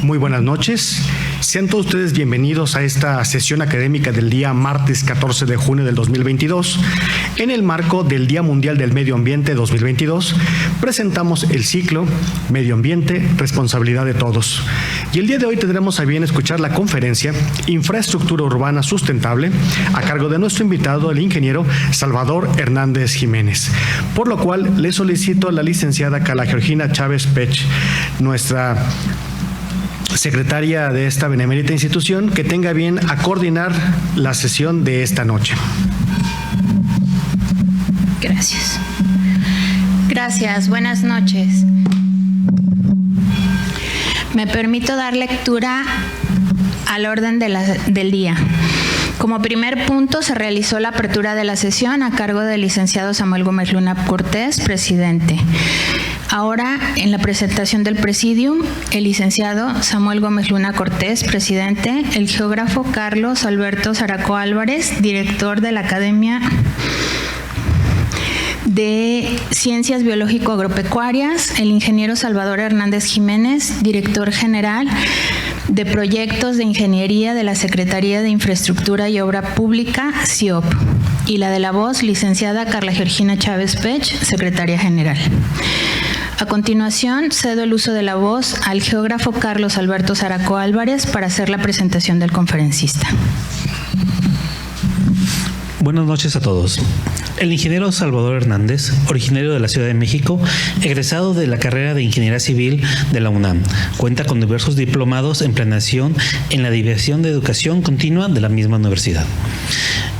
Muy buenas noches. Sean todos ustedes bienvenidos a esta sesión académica del día martes 14 de junio del 2022. En el marco del Día Mundial del Medio Ambiente 2022, presentamos el ciclo Medio Ambiente, Responsabilidad de Todos. Y el día de hoy tendremos a bien escuchar la conferencia Infraestructura Urbana Sustentable a cargo de nuestro invitado, el ingeniero Salvador Hernández Jiménez. Por lo cual, le solicito a la licenciada Carla Georgina Chávez Pech, nuestra secretaria de esta benemérita institución, que tenga bien a coordinar la sesión de esta noche. Gracias. Gracias, buenas noches. Me permito dar lectura al orden del día. Como primer punto, se realizó la apertura de la sesión a cargo del licenciado Samuel Gómez Luna Cortés, presidente. Ahora, en la presentación del presidium, el licenciado Samuel Gómez Luna Cortés, presidente, el geógrafo Carlos Alberto Zaraco Álvarez, director de la Academia de Ciencias Biológico-Agropecuarias, el ingeniero Salvador Hernández Jiménez, director general de Proyectos de Ingeniería de la Secretaría de Infraestructura y Obra Pública, CIOP, y la de la voz, licenciada Carla Georgina Chávez Pech, secretaria general. A continuación, cedo el uso de la voz al geógrafo Carlos Alberto Zaraco Álvarez para hacer la presentación del conferencista. Buenas noches a todos. El ingeniero Salvador Hernández, originario de la Ciudad de México, egresado de la carrera de Ingeniería Civil de la UNAM, cuenta con diversos diplomados en planeación en la División de Educación Continua de la misma universidad.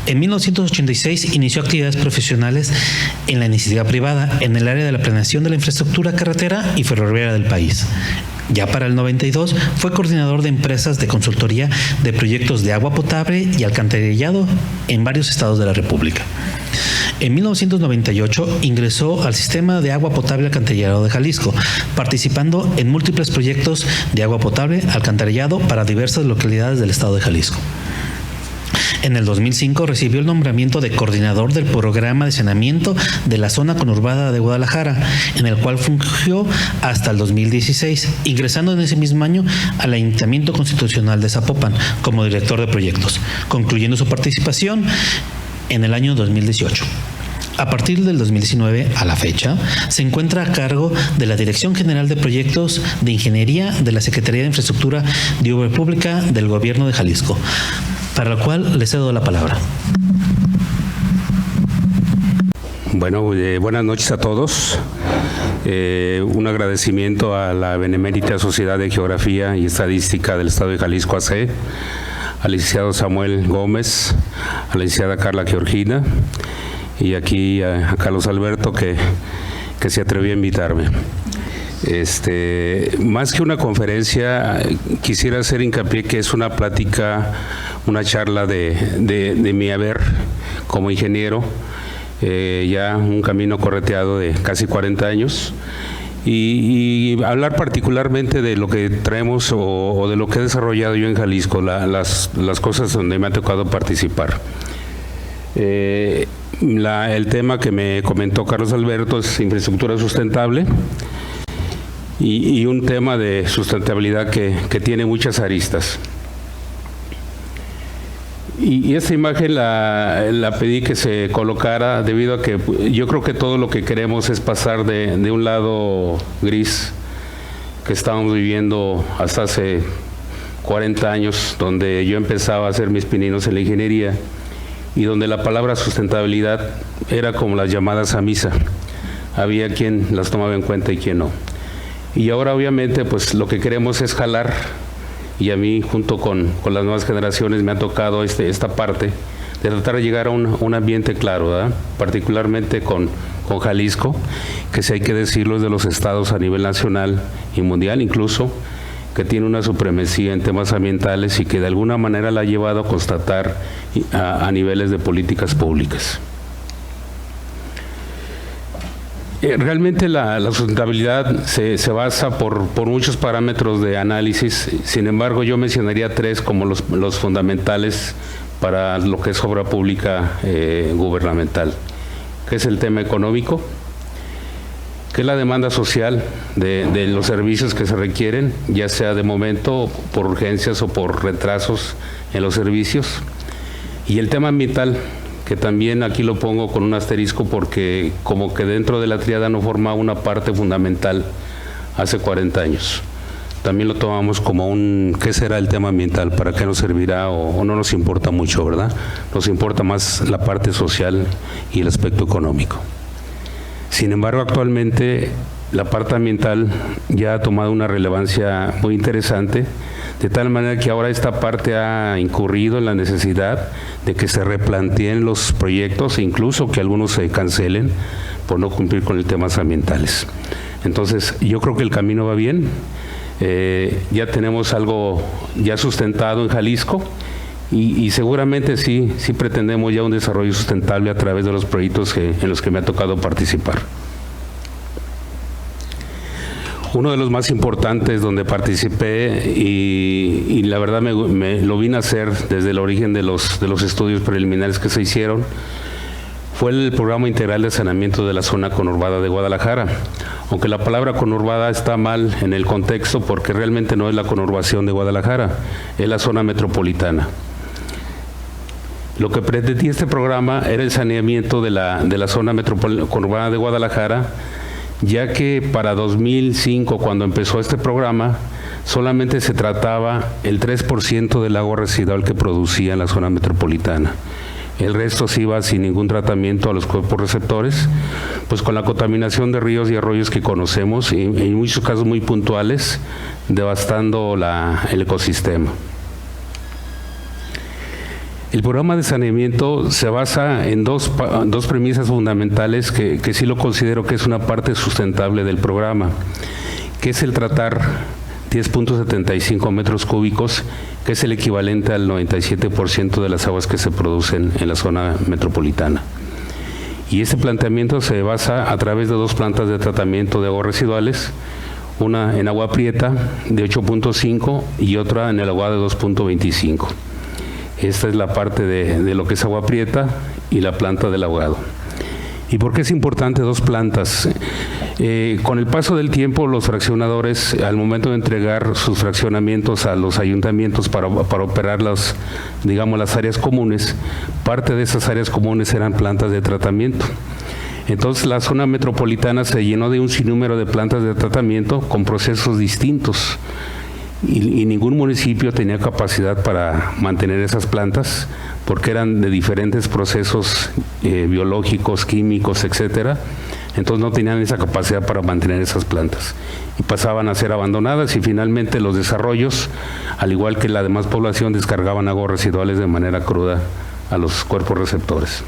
En 1986 inició actividades profesionales en la iniciativa privada en el área de la planeación de la infraestructura carretera y ferroviaria del país. Ya para el 92 fue coordinador de empresas de consultoría de proyectos de agua potable y alcantarillado en varios estados de la República. En 1998 ingresó al Sistema de Agua Potable Alcantarillado de Jalisco, participando en múltiples proyectos de agua potable alcantarillado para diversas localidades del estado de Jalisco. En el 2005 recibió el nombramiento de coordinador del programa de saneamiento de la zona conurbada de Guadalajara, en el cual fungió hasta el 2016, ingresando en ese mismo año al Ayuntamiento Constitucional de Zapopan como director de proyectos, concluyendo su participación en el año 2018. A partir del 2019 a la fecha, se encuentra a cargo de la Dirección General de Proyectos de Ingeniería de la Secretaría de Infraestructura y Obra Pública del Gobierno de Jalisco, para lo cual le cedo la palabra. Bueno, buenas noches a todos. Un agradecimiento a la Benemérita Sociedad de Geografía y Estadística del Estado de Jalisco, AC, al licenciado Samuel Gómez, a la licenciada Carla Georgina y aquí a Carlos Alberto que se atrevió a invitarme. Más que una conferencia, quisiera hacer hincapié que es una plática, una charla de mi haber como ingeniero, ya un camino correteado de casi 40 años, y hablar particularmente de lo que traemos o de lo que he desarrollado yo en Jalisco, las cosas donde me ha tocado participar. El tema que me comentó Carlos Alberto es infraestructura sustentable, y un tema de sustentabilidad que tiene muchas aristas. Y esta imagen la pedí que se colocara debido a que yo creo que todo lo que queremos es pasar de un lado gris que estábamos viviendo hasta hace 40 años, donde yo empezaba a hacer mis pininos en la ingeniería y donde la palabra sustentabilidad era como las llamadas a misa. Había quien las tomaba en cuenta y quien no. Y ahora obviamente pues lo que queremos es jalar, y a mí junto con las nuevas generaciones me ha tocado esta parte de tratar de llegar a un ambiente claro, ¿verdad? Particularmente con Jalisco, que si hay que decirlo es de los estados a nivel nacional y mundial incluso, que tiene una supremacía en temas ambientales y que de alguna manera la ha llevado a constatar a niveles de políticas públicas. Realmente la sustentabilidad se basa por muchos parámetros de análisis. Sin embargo, yo mencionaría tres como los fundamentales para lo que es obra pública gubernamental, que es el tema económico, que es la demanda social de los servicios que se requieren, ya sea de momento por urgencias o por retrasos en los servicios. Y el tema ambiental, que también aquí lo pongo con un asterisco porque como que dentro de la tríada no formaba una parte fundamental hace 40 años. También lo tomamos como ¿qué será el tema ambiental? ¿Para qué nos servirá? O no nos importa mucho, ¿verdad? Nos importa más la parte social y el aspecto económico. Sin embargo, actualmente la parte ambiental ya ha tomado una relevancia muy interesante, de tal manera que ahora esta parte ha incurrido en la necesidad de que se replanteen los proyectos e incluso que algunos se cancelen por no cumplir con los temas ambientales. Entonces, yo creo que el camino va bien. Ya tenemos algo ya sustentado en Jalisco y seguramente sí pretendemos ya un desarrollo sustentable a través de los proyectos en los que me ha tocado participar. Uno de los más importantes donde participé y la verdad me lo vine a hacer desde el origen de los estudios preliminares que se hicieron fue el Programa Integral de Saneamiento de la Zona Conurbada de Guadalajara. Aunque la palabra conurbada está mal en el contexto porque realmente no es la conurbación de Guadalajara, es la zona metropolitana. Lo que pretendía este programa era el saneamiento de la zona conurbada de Guadalajara, ya que para 2005, cuando empezó este programa, solamente se trataba el 3% del agua residual que producía en la zona metropolitana. El resto se iba sin ningún tratamiento a los cuerpos receptores, pues con la contaminación de ríos y arroyos que conocemos, y en muchos casos muy puntuales, devastando el ecosistema. El programa de saneamiento se basa en dos premisas fundamentales que sí lo considero que es una parte sustentable del programa, que es el tratar 10.75 metros cúbicos, que es el equivalente al 97% de las aguas que se producen en la zona metropolitana. Y este planteamiento se basa a través de dos plantas de tratamiento de aguas residuales, una en Agua Prieta de 8.5 y otra en el Agua de 2.25. Esta es la parte de lo que es Agua Prieta y la planta del ahogado. ¿Y por qué es importante dos plantas? Con el paso del tiempo, los fraccionadores, al momento de entregar sus fraccionamientos a los ayuntamientos para operar las áreas comunes, parte de esas áreas comunes eran plantas de tratamiento. Entonces, la zona metropolitana se llenó de un sinnúmero de plantas de tratamiento con procesos distintos. Y ningún municipio tenía capacidad para mantener esas plantas porque eran de diferentes procesos biológicos, químicos, etcétera. Entonces no tenían esa capacidad para mantener esas plantas y pasaban a ser abandonadas y finalmente los desarrollos, al igual que la demás población, descargaban aguas residuales de manera cruda a los cuerpos receptores.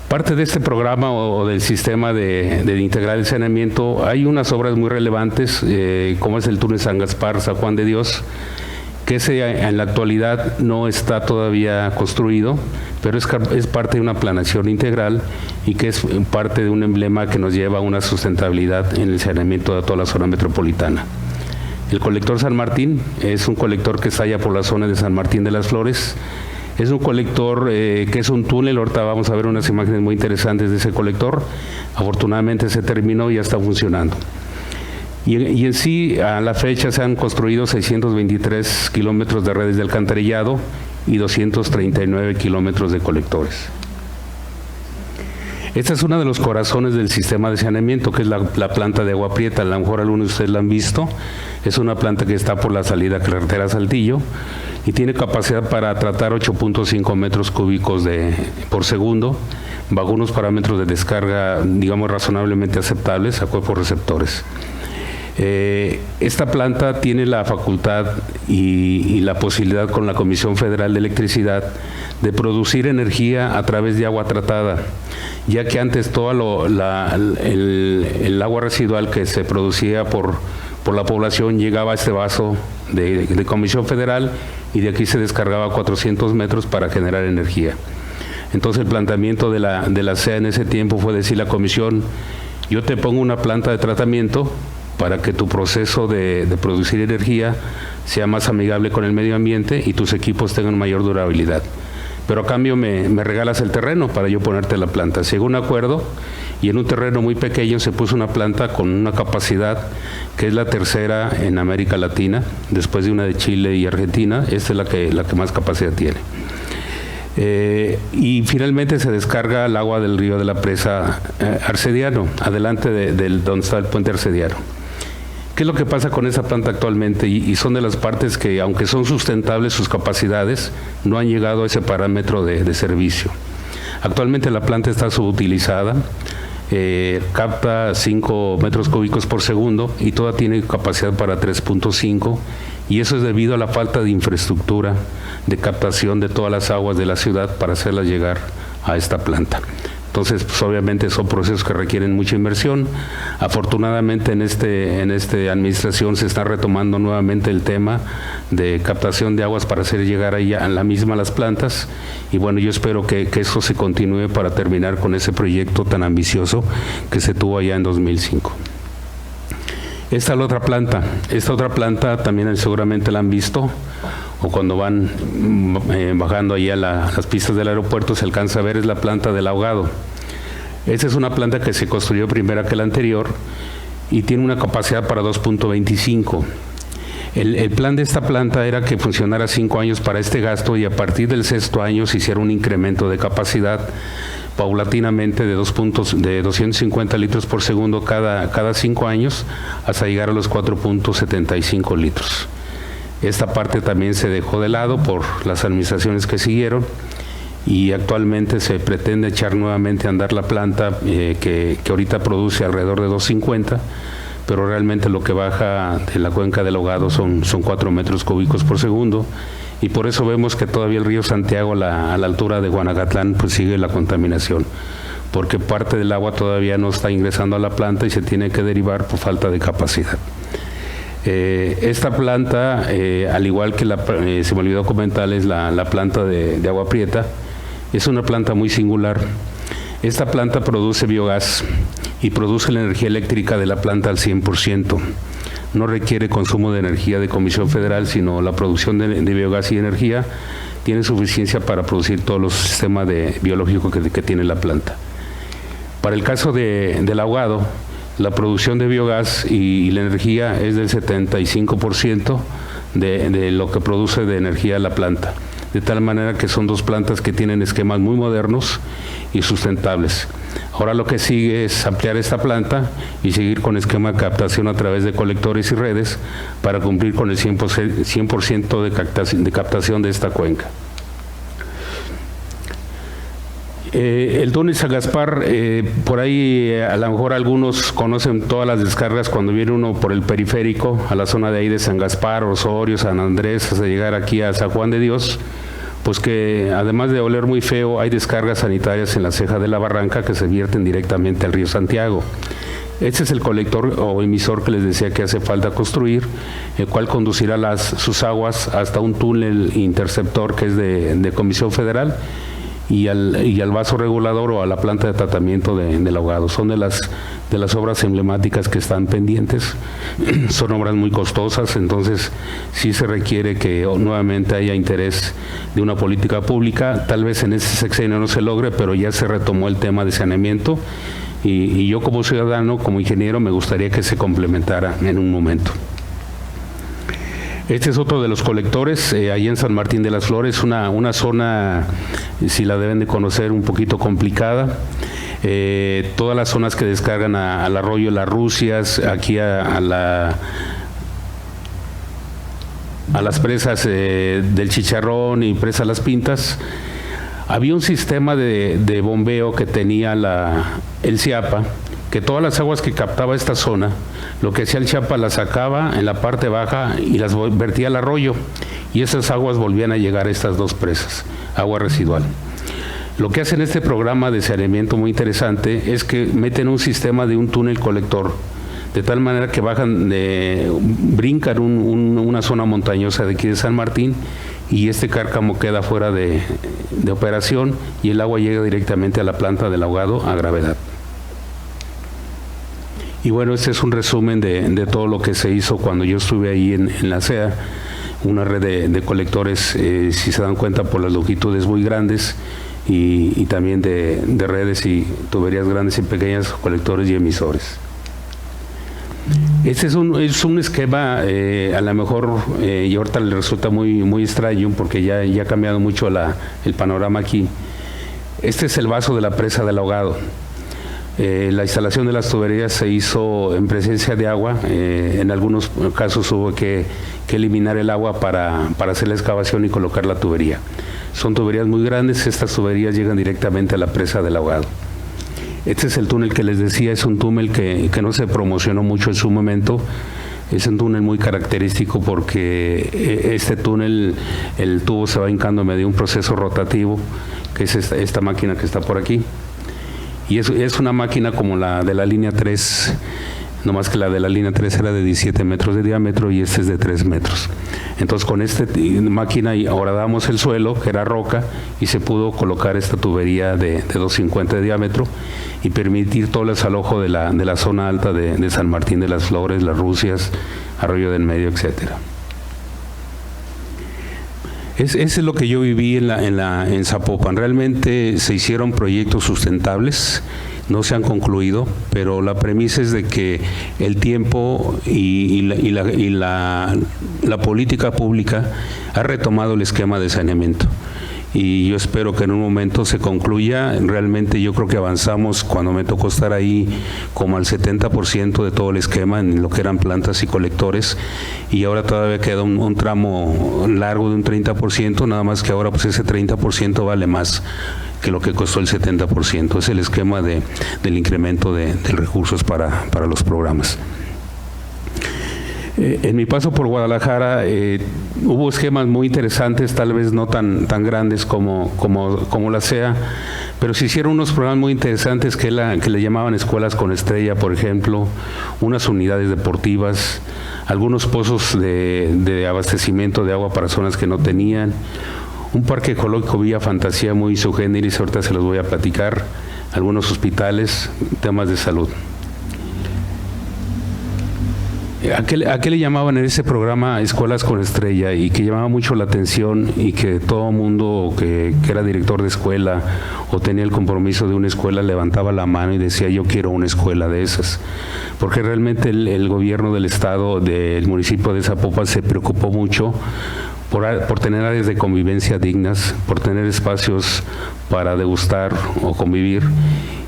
Parte de este programa o del sistema de integral de saneamiento, hay unas obras muy relevantes, como es el túnel San Gaspar, San Juan de Dios, que en la actualidad no está todavía construido, pero es parte de una planeación integral y que es parte de un emblema que nos lleva a una sustentabilidad en el saneamiento de toda la zona metropolitana. El colector San Martín es un colector que está allá por la zona de San Martín de las Flores. Es un colector que es un túnel, ahorita vamos a ver unas imágenes muy interesantes de ese colector. Afortunadamente se terminó y ya está funcionando. Y en sí, a la fecha se han construido 623 kilómetros de redes de alcantarillado y 239 kilómetros de colectores. Esta es uno de los corazones del sistema de saneamiento, que es la planta de Agua Prieta. A lo mejor algunos de ustedes la han visto. Es una planta que está por la salida carretera Saltillo y tiene capacidad para tratar 8.5 metros cúbicos por segundo, bajo unos parámetros de descarga, razonablemente aceptables a cuerpos receptores. Esta planta tiene la facultad y la posibilidad con la Comisión Federal de Electricidad de producir energía a través de agua tratada, ya que antes todo el agua residual que se producía por la población llegaba a este vaso de Comisión Federal y de aquí se descargaba a 400 metros para generar energía. Entonces el planteamiento de la CEA en ese tiempo fue decir a la Comisión, yo te pongo una planta de tratamiento para que tu proceso de producir energía sea más amigable con el medio ambiente y tus equipos tengan mayor durabilidad. pero a cambio me regalas el terreno para yo ponerte la planta. Se llegó a un acuerdo y en un terreno muy pequeño se puso una planta con una capacidad que es la tercera en América Latina, después de una de Chile y Argentina. Esta es la que más capacidad tiene. Y finalmente se descarga el agua del río de la presa Arcediano, adelante de donde está el puente Arcediano. ¿Qué es lo que pasa con esa planta actualmente? Y son de las partes que, aunque son sustentables sus capacidades, no han llegado a ese parámetro de servicio. Actualmente la planta está subutilizada, capta 5 metros cúbicos por segundo y toda tiene capacidad para 3.5, y eso es debido a la falta de infraestructura de captación de todas las aguas de la ciudad para hacerlas llegar a esta planta. Entonces, pues obviamente son procesos que requieren mucha inversión. Afortunadamente en esta administración se está retomando nuevamente el tema de captación de aguas para hacer llegar ahí a la misma las plantas, y bueno, yo espero que eso se continúe para terminar con ese proyecto tan ambicioso que se tuvo allá en 2005. Esta otra planta también seguramente la han visto, o cuando van bajando ahí a las pistas del aeropuerto se alcanza a ver, es la planta del ahogado. Esta es una planta que se construyó primero que la anterior y tiene una capacidad para 2.25. El plan de esta planta era que funcionara 5 años para este gasto, y a partir del 6º año se hiciera un incremento de capacidad paulatinamente de 250 litros por segundo cada 5 años hasta llegar a los 4.75 litros. Esta parte también se dejó de lado por las administraciones que siguieron, y actualmente se pretende echar nuevamente a andar la planta que ahorita produce alrededor de 250, pero realmente lo que baja de la cuenca del ahogado son 4 metros cúbicos por segundo, y por eso vemos que todavía el río Santiago a la altura de Guanagatlán pues sigue la contaminación, porque parte del agua todavía no está ingresando a la planta y se tiene que derivar por falta de capacidad. Esta planta, al igual que se me olvidó comentarles la planta de Agua Prieta, es una planta muy singular. Esta planta produce biogás y produce la energía eléctrica de la planta al 100%. No requiere consumo de energía de Comisión Federal, sino la producción de biogás y energía tiene suficiencia para producir todos los sistemas biológicos que tiene la planta. Para el caso del ahogado, la producción de biogás y la energía es del 75% de lo que produce de energía la planta. De tal manera que son dos plantas que tienen esquemas muy modernos y sustentables. Ahora lo que sigue es ampliar esta planta y seguir con esquema de captación a través de colectores y redes para cumplir con el 100% de captación de esta cuenca. El túnel San Gaspar, por ahí a lo mejor algunos conocen todas las descargas cuando viene uno por el periférico a la zona de ahí de San Gaspar, Osorio, San Andrés, hasta llegar aquí a San Juan de Dios, pues que además de oler muy feo, hay descargas sanitarias en la ceja de la barranca que se vierten directamente al río Santiago. Este es el colector o emisor que les decía que hace falta construir, el cual conducirá sus aguas hasta un túnel interceptor que es de Comisión Federal, y al vaso regulador o a la planta de tratamiento del ahogado. Son de las obras emblemáticas que están pendientes. Son obras muy costosas, entonces sí se requiere que nuevamente haya interés de una política pública. Tal vez en este sexenio no se logre, pero ya se retomó el tema de saneamiento, y yo como ciudadano, como ingeniero, me gustaría que se complementara en un momento. Este es otro de los colectores, ahí en San Martín de las Flores, una zona, si la deben de conocer, un poquito complicada. Todas las zonas que descargan al arroyo Las Rusias, aquí a las presas del Chicharrón y presa Las Pintas, había un sistema de bombeo que tenía el CIAPA, que todas las aguas que captaba esta zona, lo que hacía el CIAPA las sacaba en la parte baja y las vertía al arroyo, y esas aguas volvían a llegar a estas dos presas, agua residual. Lo que hacen este programa de saneamiento muy interesante es que meten un sistema de un túnel colector, de tal manera que brincan una zona montañosa de aquí de San Martín, y este cárcamo queda fuera de operación y el agua llega directamente a la planta del ahogado a gravedad. Y bueno, este es un resumen de todo lo que se hizo cuando yo estuve ahí en la CEA. una red de colectores, si se dan cuenta, por las longitudes muy grandes, y también de redes y tuberías grandes y pequeñas, colectores y emisores. Este es un esquema, a lo mejor, y ahorita le resulta muy extraño porque ya ha cambiado mucho el panorama aquí. Este es el vaso de la presa del Ahogado. La instalación de las tuberías se hizo en presencia de agua. En algunos casos hubo que eliminar el agua para hacer la excavación y colocar la tubería. Son tuberías muy grandes, estas tuberías llegan directamente a la presa del Ahogado. Este es el túnel que les decía, es un túnel que no se promocionó mucho en su momento. Es un túnel muy característico porque este túnel, el tubo se va hincando mediante un proceso rotativo, que es esta máquina que está por aquí. Y es una máquina como la de la línea 3, no más que la de la línea 3 era de 17 metros de diámetro y este es de 3 metros. Entonces con esta máquina ahora damos el suelo, que era roca, y se pudo colocar esta tubería de 250 de diámetro y permitir todo el desalojo de la zona alta de San Martín de las Flores, Las Rusias, Arroyo del Medio, etcétera. Ese es lo que yo viví en Zapopan. Realmente se hicieron proyectos sustentables, no se han concluido, pero la premisa es de que el tiempo y la política pública ha retomado el esquema de saneamiento. Y yo espero que en un momento se concluya. Realmente yo creo que avanzamos, cuando me tocó estar ahí, como al 70% de todo el esquema en lo que eran plantas y colectores, y ahora todavía queda un tramo largo de un 30%, nada más que ahora pues ese 30% vale más que lo que costó el 70%. Es el esquema del incremento de recursos para los programas. En mi paso por Guadalajara hubo esquemas muy interesantes, tal vez no tan grandes como la SEA, pero se hicieron unos programas muy interesantes que le llamaban escuelas con estrella, por ejemplo, unas unidades deportivas, algunos pozos de abastecimiento de agua para zonas que no tenían, un parque ecológico Villa Fantasía muy sui generis, ahorita se los voy a platicar, algunos hospitales, temas de salud. ¿A qué le llamaban en ese programa escuelas con estrella? Y que llamaba mucho la atención y que todo mundo que era director de escuela o tenía el compromiso de una escuela levantaba la mano y decía: yo quiero una escuela de esas. Porque realmente el gobierno del estado, del municipio de Zapopan, se preocupó mucho por tener áreas de convivencia dignas, por tener espacios para degustar o convivir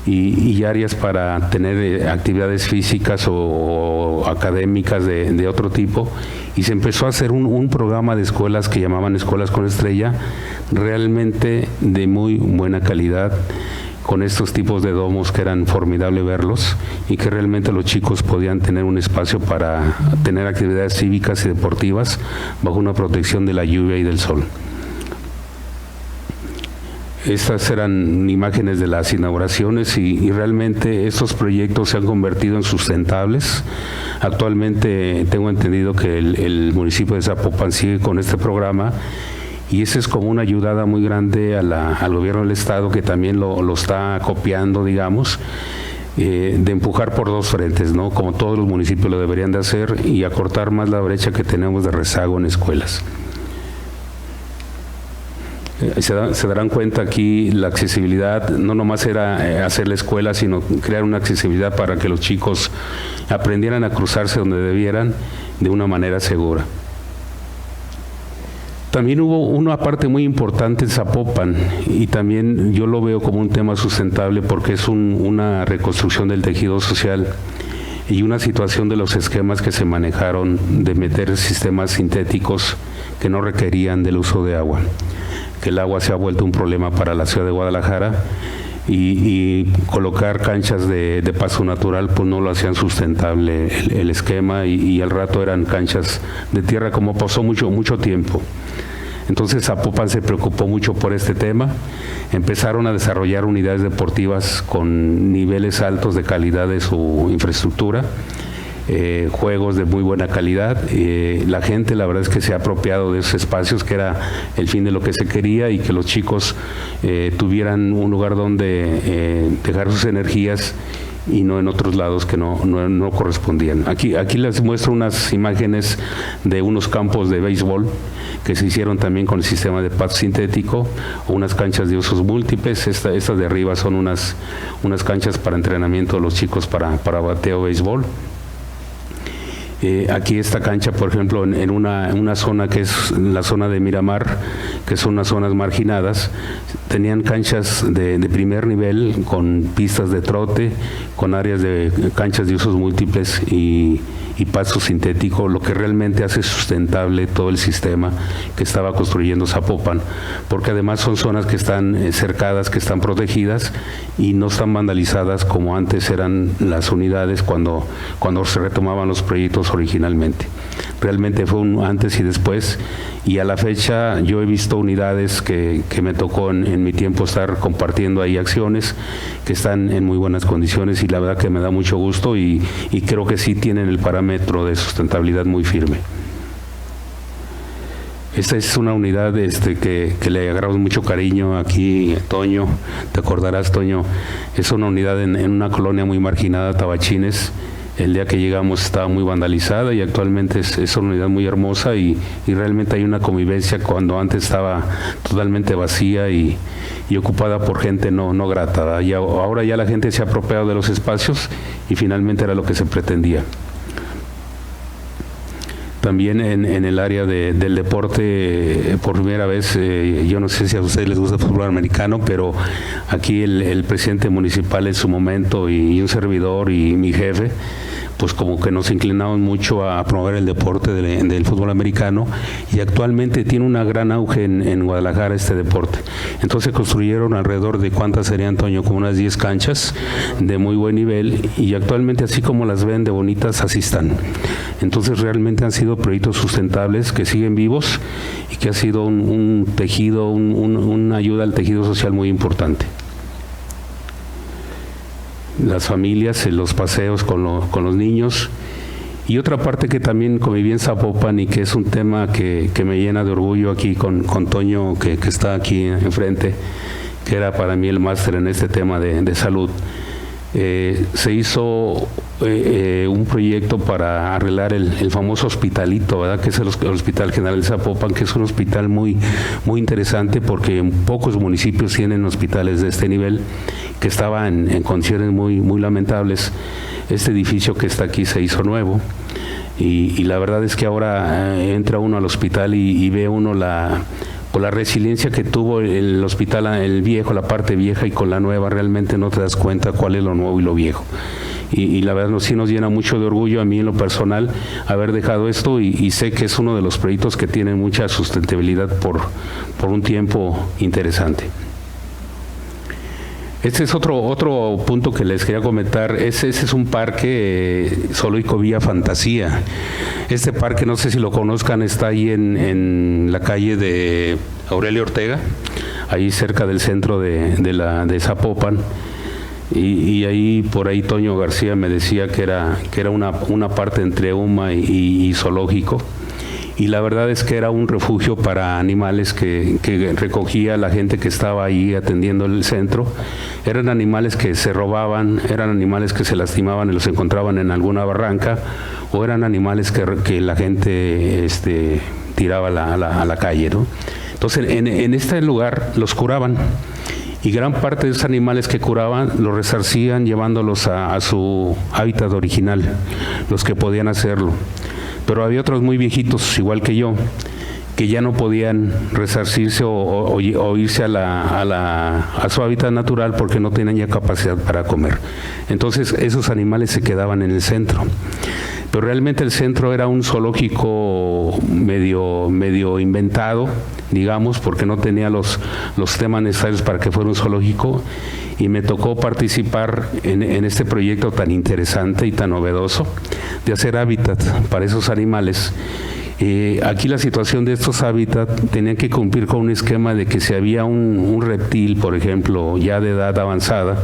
y áreas para tener actividades físicas o académicas de otro tipo, y se empezó a hacer un programa de escuelas que llamaban Escuelas con Estrella, realmente de muy buena calidad, con estos tipos de domos que eran formidable verlos y que realmente los chicos podían tener un espacio para tener actividades cívicas y deportivas bajo una protección de la lluvia y del sol. Estas eran imágenes de las inauguraciones y realmente estos proyectos se han convertido en sustentables. Actualmente tengo entendido que el municipio de Zapopan sigue con este programa y esa es como una ayudada muy grande al gobierno del estado, que también lo está copiando, digamos, de empujar por dos frentes, ¿no? Como todos los municipios lo deberían de hacer, y acortar más la brecha que tenemos de rezago en escuelas. Se darán cuenta aquí la accesibilidad, no nomás era hacer la escuela, sino crear una accesibilidad para que los chicos aprendieran a cruzarse donde debieran de una manera segura. También hubo una parte muy importante en Zapopan, y también yo lo veo como un tema sustentable porque es una reconstrucción del tejido social y una situación de los esquemas que se manejaron de meter sistemas sintéticos que no requerían del uso de agua. Que el agua se ha vuelto un problema para la ciudad de Guadalajara y colocar canchas de paso natural pues no lo hacían sustentable el esquema, y al rato eran canchas de tierra como pasó mucho tiempo. Entonces Zapopan se preocupó mucho por este tema, empezaron a desarrollar unidades deportivas con niveles altos de calidad de su infraestructura, juegos de muy buena calidad. La gente, la verdad es que se ha apropiado de esos espacios, que era el fin de lo que se quería, y que los chicos tuvieran un lugar donde dejar sus energías y no en otros lados que no correspondían. Aquí les muestro unas imágenes de unos campos de béisbol que se hicieron también con el sistema de pasto sintético, o unas canchas de usos múltiples. Estas de arriba son unas canchas para entrenamiento de los chicos para bateo béisbol. Aquí esta cancha, por ejemplo, en una zona que es la zona de Miramar, que son unas zonas marginadas, tenían canchas de primer nivel con pistas de trote, con áreas de canchas de usos múltiples y pasto sintético, lo que realmente hace sustentable todo el sistema que estaba construyendo Zapopan, porque además son zonas que están cercadas, que están protegidas y no están vandalizadas como antes eran las unidades cuando se retomaban los proyectos originalmente. Realmente fue un antes y después, y a la fecha yo he visto unidades que me tocó en mi tiempo estar compartiendo ahí acciones que están en muy buenas condiciones, y la verdad que me da mucho gusto y creo que sí tienen el parámetro de sustentabilidad muy firme. Esta es una unidad que le agarramos mucho cariño aquí, Toño, te acordarás, Toño, es una unidad en una colonia muy marginada, Tabachines. El día que llegamos estaba muy vandalizada y actualmente es una unidad muy hermosa y realmente hay una convivencia cuando antes estaba totalmente vacía y ocupada por gente no grata, ¿verdad? Y ahora ya la gente se ha apropiado de los espacios y finalmente era lo que se pretendía. También en el área del deporte, por primera vez, yo no sé si a ustedes les gusta el fútbol americano, pero aquí el presidente municipal en su momento y un servidor y mi jefe, pues como que nos inclinamos mucho a promover el deporte del fútbol americano, y actualmente tiene una gran auge en Guadalajara este deporte. Entonces construyeron alrededor de, ¿cuántas serían, Toño? Como unas 10 canchas de muy buen nivel, y actualmente así como las ven de bonitas, así están. Entonces realmente han sido proyectos sustentables que siguen vivos y que ha sido un tejido, una ayuda al tejido social muy importante. Las familias, los paseos con los niños. Y otra parte que también conviví en Zapopan y que es un tema que me llena de orgullo aquí con Toño, que está aquí enfrente, que era para mí el máster en este tema de salud. Se hizo un proyecto para arreglar el famoso hospitalito, ¿verdad? Que es el Hospital General de Zapopan, que es un hospital muy interesante porque pocos municipios tienen hospitales de este nivel, que estaba en condiciones muy lamentables. Este edificio que está aquí se hizo nuevo y la verdad es que ahora entra uno al hospital y ve uno con la resiliencia que tuvo el hospital, el viejo, la parte vieja, y con la nueva realmente no te das cuenta cuál es lo nuevo y lo viejo. Y la verdad sí nos llena mucho de orgullo a mí en lo personal haber dejado esto, y sé que es uno de los proyectos que tienen mucha sustentabilidad por un tiempo interesante. Este es otro punto que les quería comentar. Ese es un parque zoológico Villa Fantasía. Este parque, no sé si lo conozcan, está ahí en la calle de Aurelio Ortega, ahí cerca del centro de Zapopan. Y ahí, por ahí, Toño García me decía que era una parte entre UMA y zoológico. Y la verdad es que era un refugio para animales que recogía la gente que estaba ahí atendiendo el centro. Eran animales que se robaban, eran animales que se lastimaban y los encontraban en alguna barranca, o eran animales que la gente tiraba a la calle, ¿no? Entonces, en este lugar los curaban, y gran parte de esos animales que curaban los resarcían llevándolos a su hábitat original, los que podían hacerlo. Pero había otros muy viejitos, igual que yo, que ya no podían resarcirse o irse a su hábitat natural porque no tenían ya capacidad para comer. Entonces esos animales se quedaban en el centro. Pero realmente el centro era un zoológico medio inventado, digamos, porque no tenía los temas necesarios para que fuera un zoológico, y me tocó participar en este proyecto tan interesante y tan novedoso de hacer hábitat para esos animales. Aquí la situación de estos hábitats tenía que cumplir con un esquema de que si había un reptil, por ejemplo, ya de edad avanzada,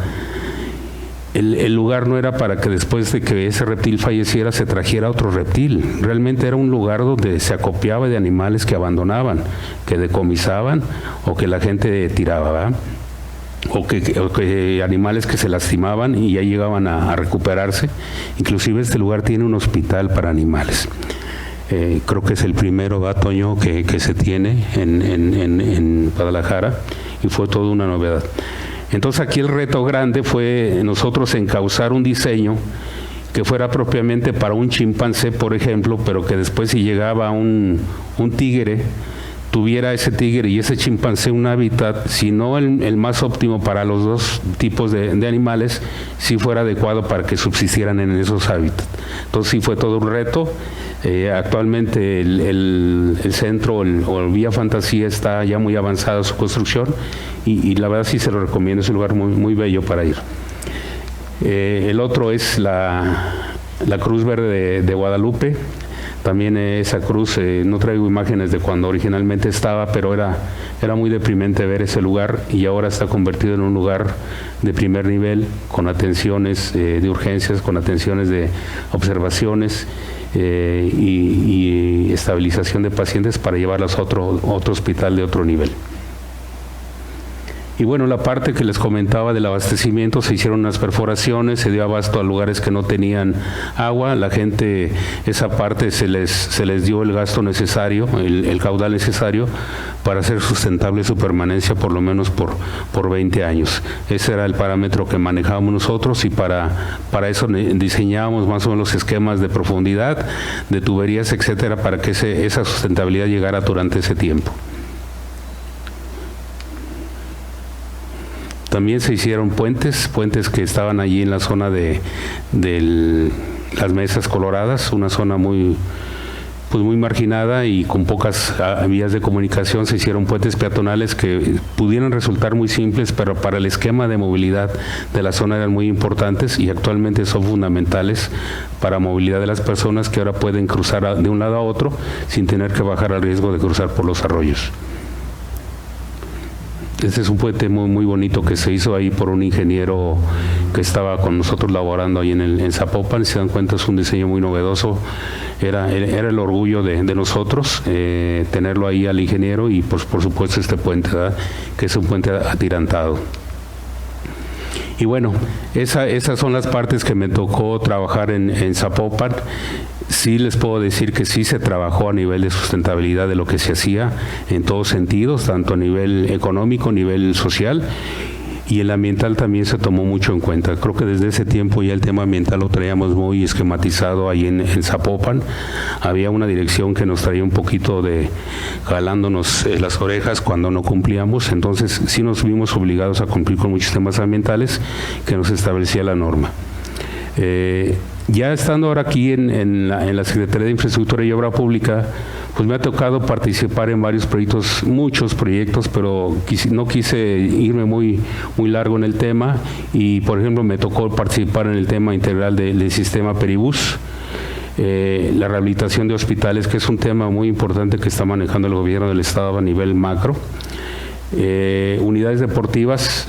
el lugar no era para que después de que ese reptil falleciera se trajera otro reptil. Realmente era un lugar donde se acopiaba de animales que abandonaban, que decomisaban o que la gente tiraba, ¿verdad? o que animales que se lastimaban y ya llegaban a recuperarse. Inclusive este lugar tiene un hospital para animales. Creo que es el primero, Toño, que se tiene en Guadalajara, y fue toda una novedad. Entonces aquí el reto grande fue nosotros encauzar un diseño que fuera propiamente para un chimpancé, por ejemplo, pero que después si llegaba un tigre, tuviera ese tigre y ese chimpancé un hábitat, si no el más óptimo para los dos tipos de animales, si fuera adecuado para que subsistieran en esos hábitats. Entonces sí fue todo un reto. Actualmente el centro o el Villa Fantasía está ya muy avanzada su construcción y la verdad sí se lo recomiendo, es un lugar muy, muy bello para ir. El otro es la Cruz Verde de Guadalupe. También esa cruz, no traigo imágenes de cuando originalmente estaba, pero era muy deprimente ver ese lugar, y ahora está convertido en un lugar de primer nivel, con atenciones de urgencias, con atenciones de observaciones y estabilización de pacientes para llevarlos a otro hospital de otro nivel. Y bueno, la parte que les comentaba del abastecimiento, se hicieron unas perforaciones, se dio abasto a lugares que no tenían agua, la gente, esa parte se les dio el gasto necesario, el caudal necesario para hacer sustentable su permanencia por lo menos por 20 años. Ese era el parámetro que manejábamos nosotros, y para eso diseñábamos más o menos los esquemas de profundidad, de tuberías, etcétera, para que esa sustentabilidad llegara durante ese tiempo. También se hicieron puentes que estaban allí en la zona de las Mesas Coloradas, una zona muy marginada y con pocas vías de comunicación. Se hicieron puentes peatonales que pudieran resultar muy simples, pero para el esquema de movilidad de la zona eran muy importantes y actualmente son fundamentales para movilidad de las personas, que ahora pueden cruzar de un lado a otro sin tener que bajar al riesgo de cruzar por los arroyos. Este es un puente muy, muy bonito que se hizo ahí por un ingeniero que estaba con nosotros laborando ahí en Zapopan. Si se dan cuenta, es un diseño muy novedoso. Era el orgullo de nosotros tenerlo ahí al ingeniero, y por supuesto este puente, ¿verdad?, que es un puente atirantado. Y bueno, esas son las partes que me tocó trabajar en Zapopan. Sí les puedo decir que sí se trabajó a nivel de sustentabilidad de lo que se hacía en todos sentidos, tanto a nivel económico, a nivel social, y el ambiental también se tomó mucho en cuenta. Creo que desde ese tiempo ya el tema ambiental lo traíamos muy esquematizado ahí en Zapopan. Había una dirección que nos traía un poquito de jalándonos las orejas cuando no cumplíamos, entonces sí nos vimos obligados a cumplir con muchos temas ambientales que nos establecía la norma. Ya estando ahora aquí en la Secretaría de Infraestructura y Obra Pública, pues me ha tocado participar en varios proyectos, muchos proyectos, pero no quise irme muy largo en el tema, y por ejemplo me tocó participar en el tema integral del sistema Peribús, la rehabilitación de hospitales, que es un tema muy importante que está manejando el gobierno del estado a nivel macro. Unidades deportivas,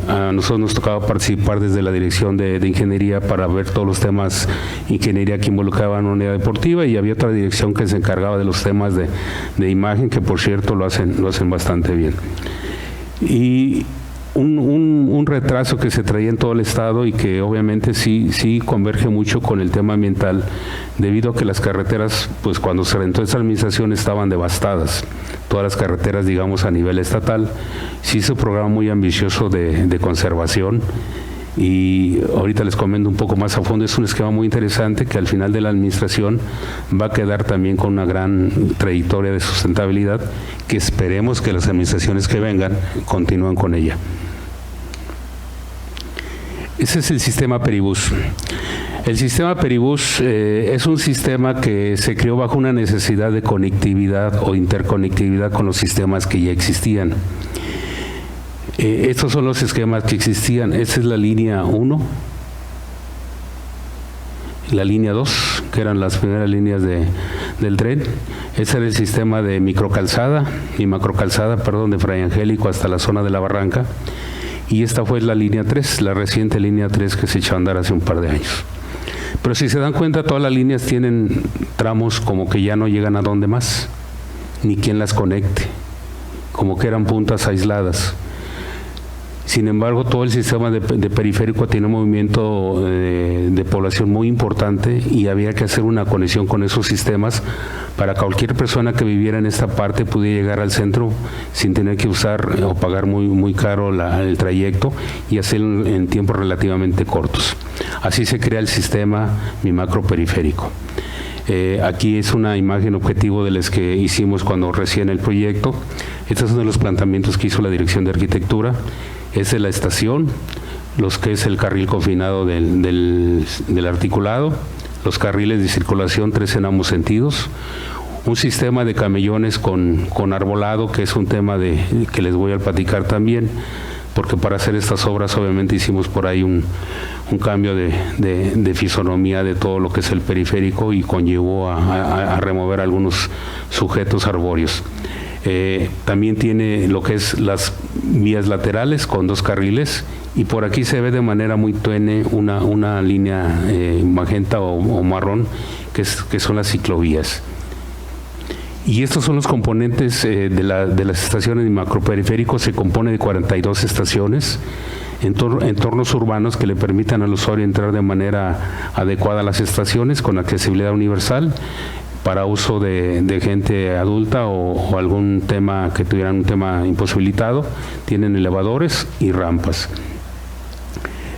a nosotros nos tocaba participar desde la dirección de ingeniería para ver todos los temas ingeniería que involucraban una unidad deportiva, y había otra dirección que se encargaba de los temas de imagen, que por cierto lo hacen bastante bien. Y un retraso que se traía en todo el estado, y que obviamente sí converge mucho con el tema ambiental, debido a que las carreteras, pues cuando se rentó esta administración, estaban devastadas. Todas las carreteras, digamos, a nivel estatal. Sí hizo un programa muy ambicioso de conservación, y ahorita les comento un poco más a fondo. Es un esquema muy interesante que al final de la administración va a quedar también con una gran trayectoria de sustentabilidad, que esperemos que las administraciones que vengan continúen con ella. Ese es el sistema Peribús. El sistema Peribús es un sistema que se creó bajo una necesidad de conectividad o interconectividad con los sistemas que ya existían. Estos son los esquemas que existían. Esta es la línea 1, la línea 2, que eran las primeras líneas del tren. Ese era el sistema de microcalzada y macrocalzada, de Fray Angélico hasta la zona de la Barranca. Y esta fue la línea 3, la reciente línea 3 que se echó a andar hace un par de años. Pero si se dan cuenta, todas las líneas tienen tramos como que ya no llegan a donde más, ni quien las conecte, como que eran puntas aisladas. Sin embargo, todo el sistema de periférico tiene un movimiento de población muy importante y había que hacer una conexión con esos sistemas para que cualquier persona que viviera en esta parte pudiera llegar al centro sin tener que usar o pagar muy caro el trayecto y hacerlo en tiempos relativamente cortos. Así se crea el sistema Mi Macro Periférico. Aquí es una imagen objetivo de las que hicimos cuando recién el proyecto. Este es uno de los planteamientos que hizo la Dirección de Arquitectura. Es de la estación, los que es el carril confinado del articulado, los carriles de circulación 3 en ambos sentidos, un sistema de camellones con arbolado, que es un tema que les voy a platicar también, porque para hacer estas obras obviamente hicimos por ahí un cambio de fisonomía de todo lo que es el periférico y conllevó a remover algunos sujetos arbóreos. También tiene lo que es las vías laterales con 2 carriles y por aquí se ve de manera muy tenue una línea magenta o marrón que son las ciclovías. Y estos son los componentes de las estaciones de macroperiférico. Se compone de 42 estaciones, entornos urbanos que le permitan al usuario entrar de manera adecuada a las estaciones con accesibilidad universal para uso de gente adulta o algún tema que tuvieran un tema imposibilitado. Tienen elevadores y rampas.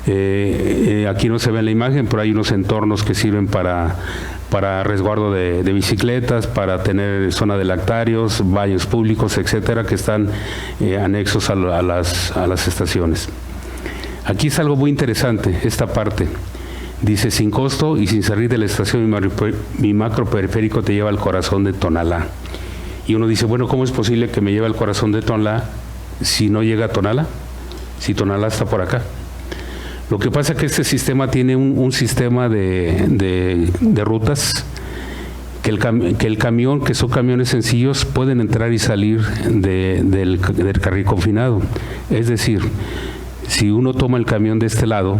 Aquí no se ve en la imagen, pero hay unos entornos que sirven para resguardo de bicicletas, para tener zona de lactarios, baños públicos, etcétera, que están anexos a las estaciones. Aquí es algo muy interesante, esta parte. Dice, sin costo y sin salir de la estación, mi macro periférico te lleva al corazón de Tonalá. Y uno dice, bueno, ¿cómo es posible que me lleve al corazón de Tonalá si no llega a Tonalá? Si Tonalá está por acá. Lo que pasa es que este sistema tiene un sistema de rutas que el camión, que son camiones sencillos, pueden entrar y salir del carril confinado. Es decir, si uno toma el camión de este lado,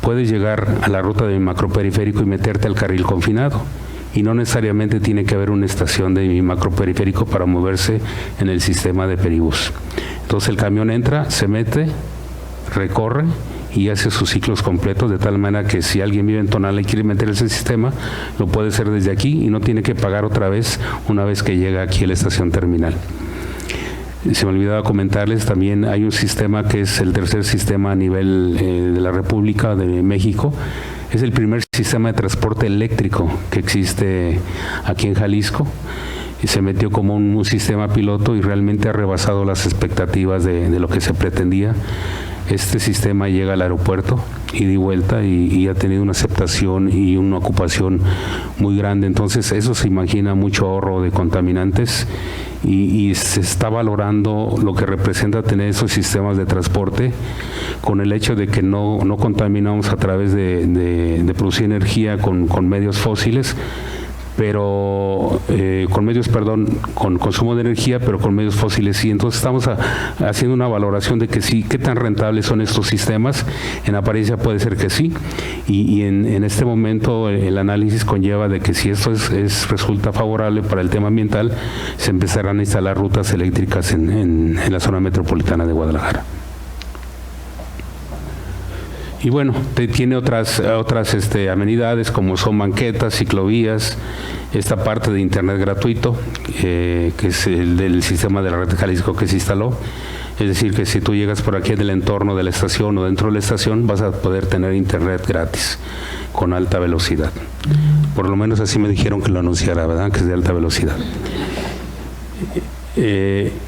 puedes llegar a la ruta de mi macroperiférico y meterte al carril confinado. Y no necesariamente tiene que haber una estación de mi macroperiférico para moverse en el sistema de peribús. Entonces el camión entra, se mete, recorre y hace sus ciclos completos, de tal manera que si alguien vive en Tonalá y quiere meter ese sistema, lo puede hacer desde aquí y no tiene que pagar otra vez una vez que llega aquí a la estación terminal. Se me olvidaba comentarles, también hay un sistema que es el tercer sistema a nivel de la República de México. Es el primer sistema de transporte eléctrico que existe aquí en Jalisco. Y se metió como un sistema piloto y realmente ha rebasado las expectativas de lo que se pretendía. Este sistema llega al aeropuerto ida y vuelta y ha tenido una aceptación y una ocupación muy grande. Entonces eso se imagina mucho ahorro de contaminantes y se está valorando lo que representa tener esos sistemas de transporte con el hecho de que no contaminamos a través de producir energía con medios fósiles, pero con consumo de energía, pero con medios fósiles sí. Entonces estamos haciendo una valoración de que sí, qué tan rentables son estos sistemas. En apariencia puede ser que sí, y en este momento el análisis conlleva de que si esto resulta favorable para el tema ambiental, se empezarán a instalar rutas eléctricas en la zona metropolitana de Guadalajara. Y bueno, tiene otras amenidades como son banquetas, ciclovías, esta parte de internet gratuito, que es el del sistema de la red de Jalisco que se instaló. Es decir, que si tú llegas por aquí en el entorno de la estación o dentro de la estación, vas a poder tener internet gratis, con alta velocidad. Por lo menos así me dijeron que lo anunciara, ¿verdad? Que es de alta velocidad.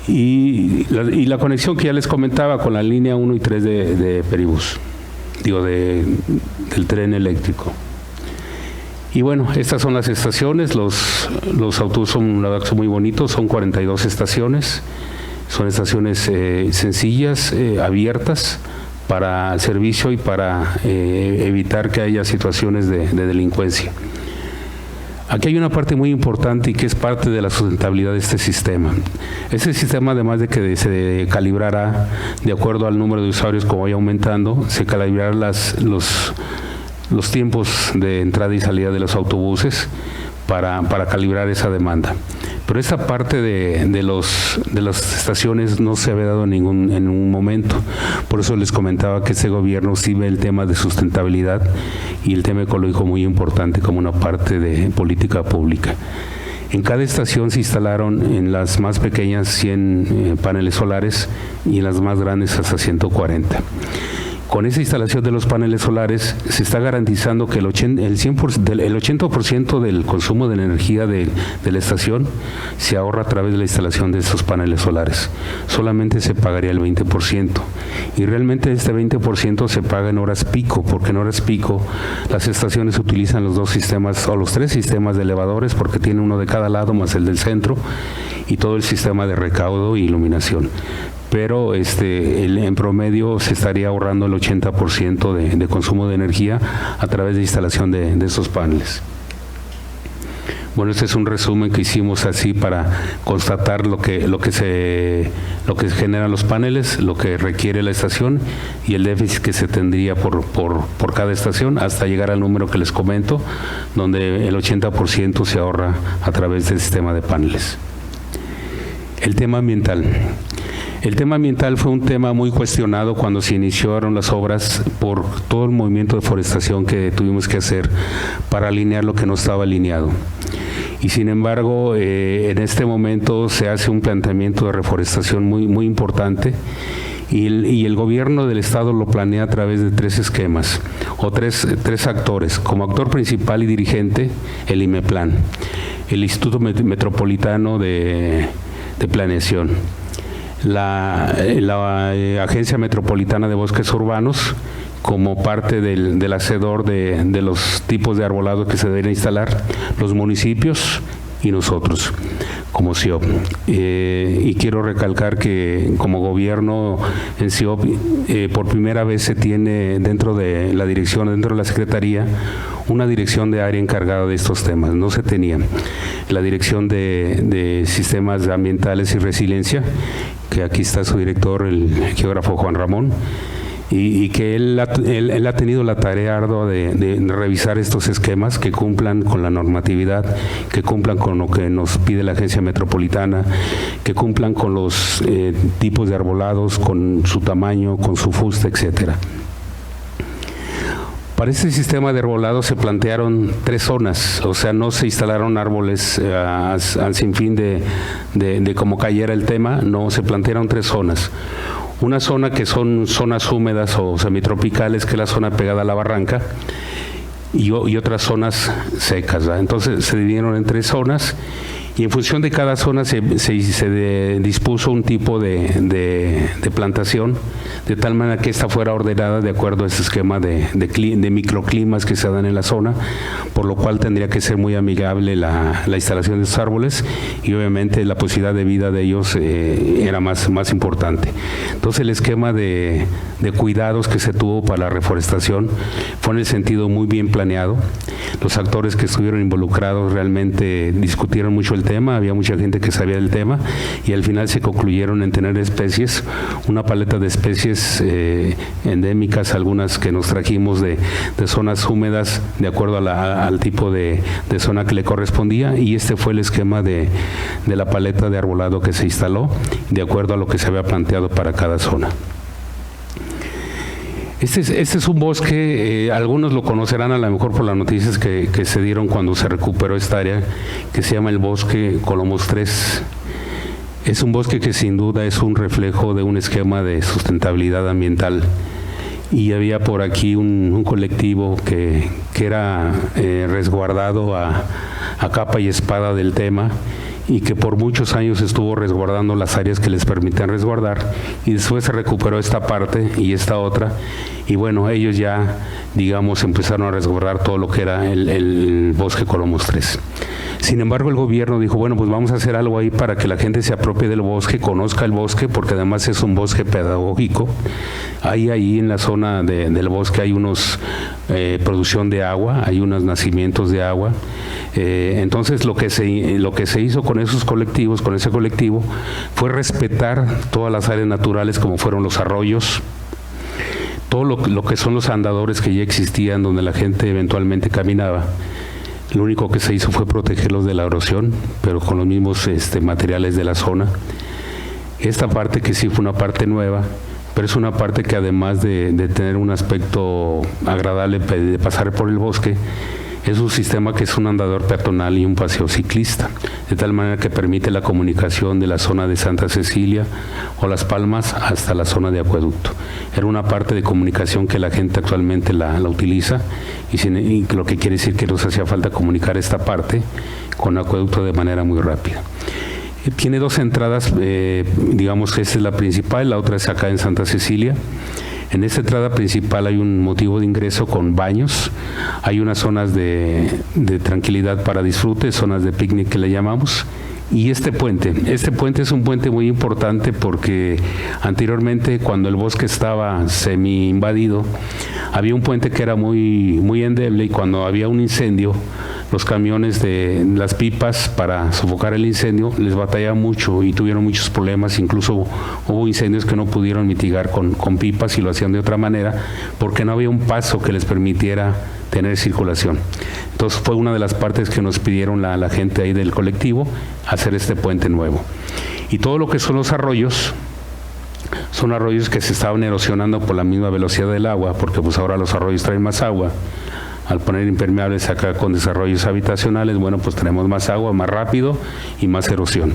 Y la conexión que ya les comentaba con la línea 1 y 3 de Peribús. Del tren eléctrico. Y bueno, estas son las estaciones. Los autobuses son, la verdad, son muy bonitos, son 42 estaciones. Son estaciones sencillas, abiertas para el servicio y para evitar que haya situaciones de delincuencia. Aquí hay una parte muy importante y que es parte de la sustentabilidad de este sistema. Este sistema, además de que se calibrará de acuerdo al número de usuarios como vaya aumentando, se calibrarán los tiempos de entrada y salida de los autobuses para calibrar esa demanda. Pero esa parte de las estaciones no se había dado en un momento. Por eso les comentaba que este gobierno sí ve el tema de sustentabilidad y el tema ecológico muy importante como una parte de política pública. En cada estación se instalaron en las más pequeñas 100 paneles solares y en las más grandes hasta 140. Con esa instalación de los paneles solares se está garantizando que el 80% del consumo de la energía de la estación se ahorra a través de la instalación de esos paneles solares. Solamente se pagaría el 20%. Y realmente este 20% se paga en horas pico, porque en horas pico las estaciones utilizan los 2 sistemas o los 3 sistemas de elevadores, porque tiene uno de cada lado más el del centro, y todo el sistema de recaudo e iluminación. Pero en promedio se estaría ahorrando el 80% de consumo de energía a través de instalación de esos paneles. Bueno, este es un resumen que hicimos así para constatar lo que generan los paneles, lo que requiere la estación y el déficit que se tendría por cada estación hasta llegar al número que les comento, donde el 80% se ahorra a través del sistema de paneles. El tema ambiental. El tema ambiental fue un tema muy cuestionado cuando se iniciaron las obras por todo el movimiento de forestación que tuvimos que hacer para alinear lo que no estaba alineado. Y sin embargo, en este momento se hace un planteamiento de reforestación muy importante y el gobierno del estado lo planea a través de 3 esquemas o tres actores. Como actor principal y dirigente, el IMEPLAN, el Instituto Metropolitano de Planeación, la Agencia Metropolitana de Bosques Urbanos, como parte del hacedor de los tipos de arbolado que se deben instalar, los municipios y nosotros como CIOP. Y quiero recalcar que como gobierno en CIOP por primera vez se tiene dentro de la dirección, dentro de la Secretaría, una dirección de área encargada de estos temas. No se tenía la dirección de sistemas ambientales y resiliencia, que aquí está su director, el geógrafo Juan Ramón, y que él ha tenido la tarea ardua de revisar estos esquemas que cumplan con la normatividad, que cumplan con lo que nos pide la Agencia Metropolitana, que cumplan con los tipos de arbolados, con su tamaño, con su fuste, etcétera. Para este sistema de arbolado se plantearon 3 zonas, o sea, no se instalaron árboles al sinfín de cómo cayera el tema, no, se plantearon 3 zonas. Una zona que son zonas húmedas o semitropicales, que es la zona pegada a la barranca, y otras zonas secas, ¿verdad? Entonces se dividieron en 3 zonas y en función de cada zona se dispuso un tipo de plantación, de tal manera que esta fuera ordenada de acuerdo a ese esquema de microclimas que se dan en la zona, por lo cual tendría que ser muy amigable la instalación de estos árboles y obviamente la posibilidad de vida de ellos era más importante. Entonces el esquema de cuidados que se tuvo para la reforestación fue en el sentido muy bien planeado. Los actores que estuvieron involucrados realmente discutieron mucho el tema, había mucha gente que sabía del tema y al final se concluyeron en tener especies, una paleta de especies endémicas, algunas que nos trajimos de zonas húmedas de acuerdo al tipo de zona que le correspondía, y este fue el esquema de la paleta de arbolado que se instaló de acuerdo a lo que se había planteado para cada zona. Este es un bosque, algunos lo conocerán a lo mejor por las noticias que se dieron cuando se recuperó esta área, que se llama el bosque Colomos 3. Es un bosque que sin duda es un reflejo de un esquema de sustentabilidad ambiental. Y había por aquí un colectivo que era resguardado a capa y espada del tema, y que por muchos años estuvo resguardando las áreas que les permitían resguardar, y después se recuperó esta parte y esta otra, y bueno, ellos ya, digamos, empezaron a resguardar todo lo que era el bosque Colomos 3. Sin embargo, el gobierno dijo, bueno, pues vamos a hacer algo ahí para que la gente se apropie del bosque, conozca el bosque, porque además es un bosque pedagógico. Ahí en la zona del bosque hay unos producción de agua, hay unos nacimientos de agua. Entonces lo que se hizo con esos colectivos, con ese colectivo, fue respetar todas las áreas naturales como fueron los arroyos, todo lo que son los andadores que ya existían donde la gente eventualmente caminaba. Lo único que se hizo fue protegerlos de la erosión, pero con los mismos materiales de la zona. Esta parte que sí fue una parte nueva, pero es una parte que además de tener un aspecto agradable de pasar por el bosque, es un sistema que es un andador peatonal y un paseo ciclista, de tal manera que permite la comunicación de la zona de Santa Cecilia o Las Palmas hasta la zona de Acueducto. Era una parte de comunicación que la gente actualmente la utiliza y lo que quiere decir que nos hacía falta comunicar esta parte con Acueducto de manera muy rápida. Tiene dos entradas, digamos que esta es la principal, la otra es acá en Santa Cecilia. En esta entrada principal hay un motivo de ingreso con baños, hay unas zonas de tranquilidad para disfrute, zonas de picnic que le llamamos, y este puente es un puente muy importante porque anteriormente cuando el bosque estaba semi invadido, había un puente que era muy, muy endeble y cuando había un incendio, los camiones de las pipas para sofocar el incendio les batallaba mucho y tuvieron muchos problemas, incluso hubo incendios que no pudieron mitigar con pipas y lo hacían de otra manera porque no había un paso que les permitiera tener circulación. Entonces fue una de las partes que nos pidieron la gente ahí del colectivo, hacer este puente nuevo. Y todo lo que son los arroyos, son arroyos que se estaban erosionando por la misma velocidad del agua, porque pues ahora los arroyos traen más agua. Al poner impermeables acá con desarrollos habitacionales, bueno, pues tenemos más agua, más rápido y más erosión.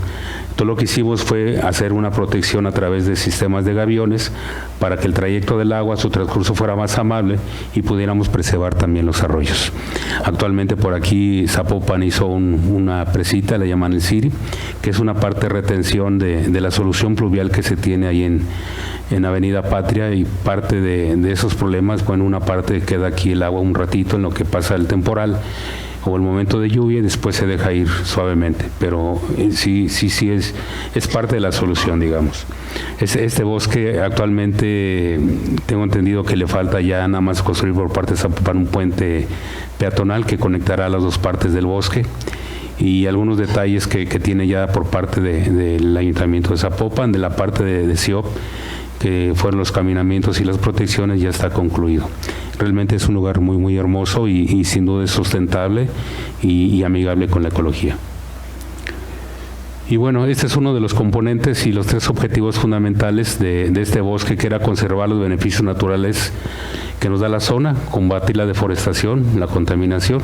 Todo lo que hicimos fue hacer una protección a través de sistemas de gaviones para que el trayecto del agua, su transcurso fuera más amable y pudiéramos preservar también los arroyos. Actualmente por aquí Zapopan hizo una presita, le llaman el CIRI, que es una parte de retención de la solución pluvial que se tiene ahí en Avenida Patria, y parte de esos problemas, bueno, una parte queda aquí el agua un ratito en lo que pasa el temporal o el momento de lluvia y después se deja ir suavemente, pero sí es parte de la solución, digamos. Este bosque actualmente tengo entendido que le falta ya nada más construir por parte de Zapopan un puente peatonal que conectará las dos partes del bosque y algunos detalles que tiene ya por parte del Ayuntamiento de Zapopan, de la parte de CIOP, que fueron los caminamientos y las protecciones, ya está concluido. Realmente es un lugar muy, muy hermoso y sin duda es sustentable y amigable con la ecología. Y bueno, este es uno de los componentes y los tres objetivos fundamentales de este bosque, que era conservar los beneficios naturales que nos da la zona, combatir la deforestación, la contaminación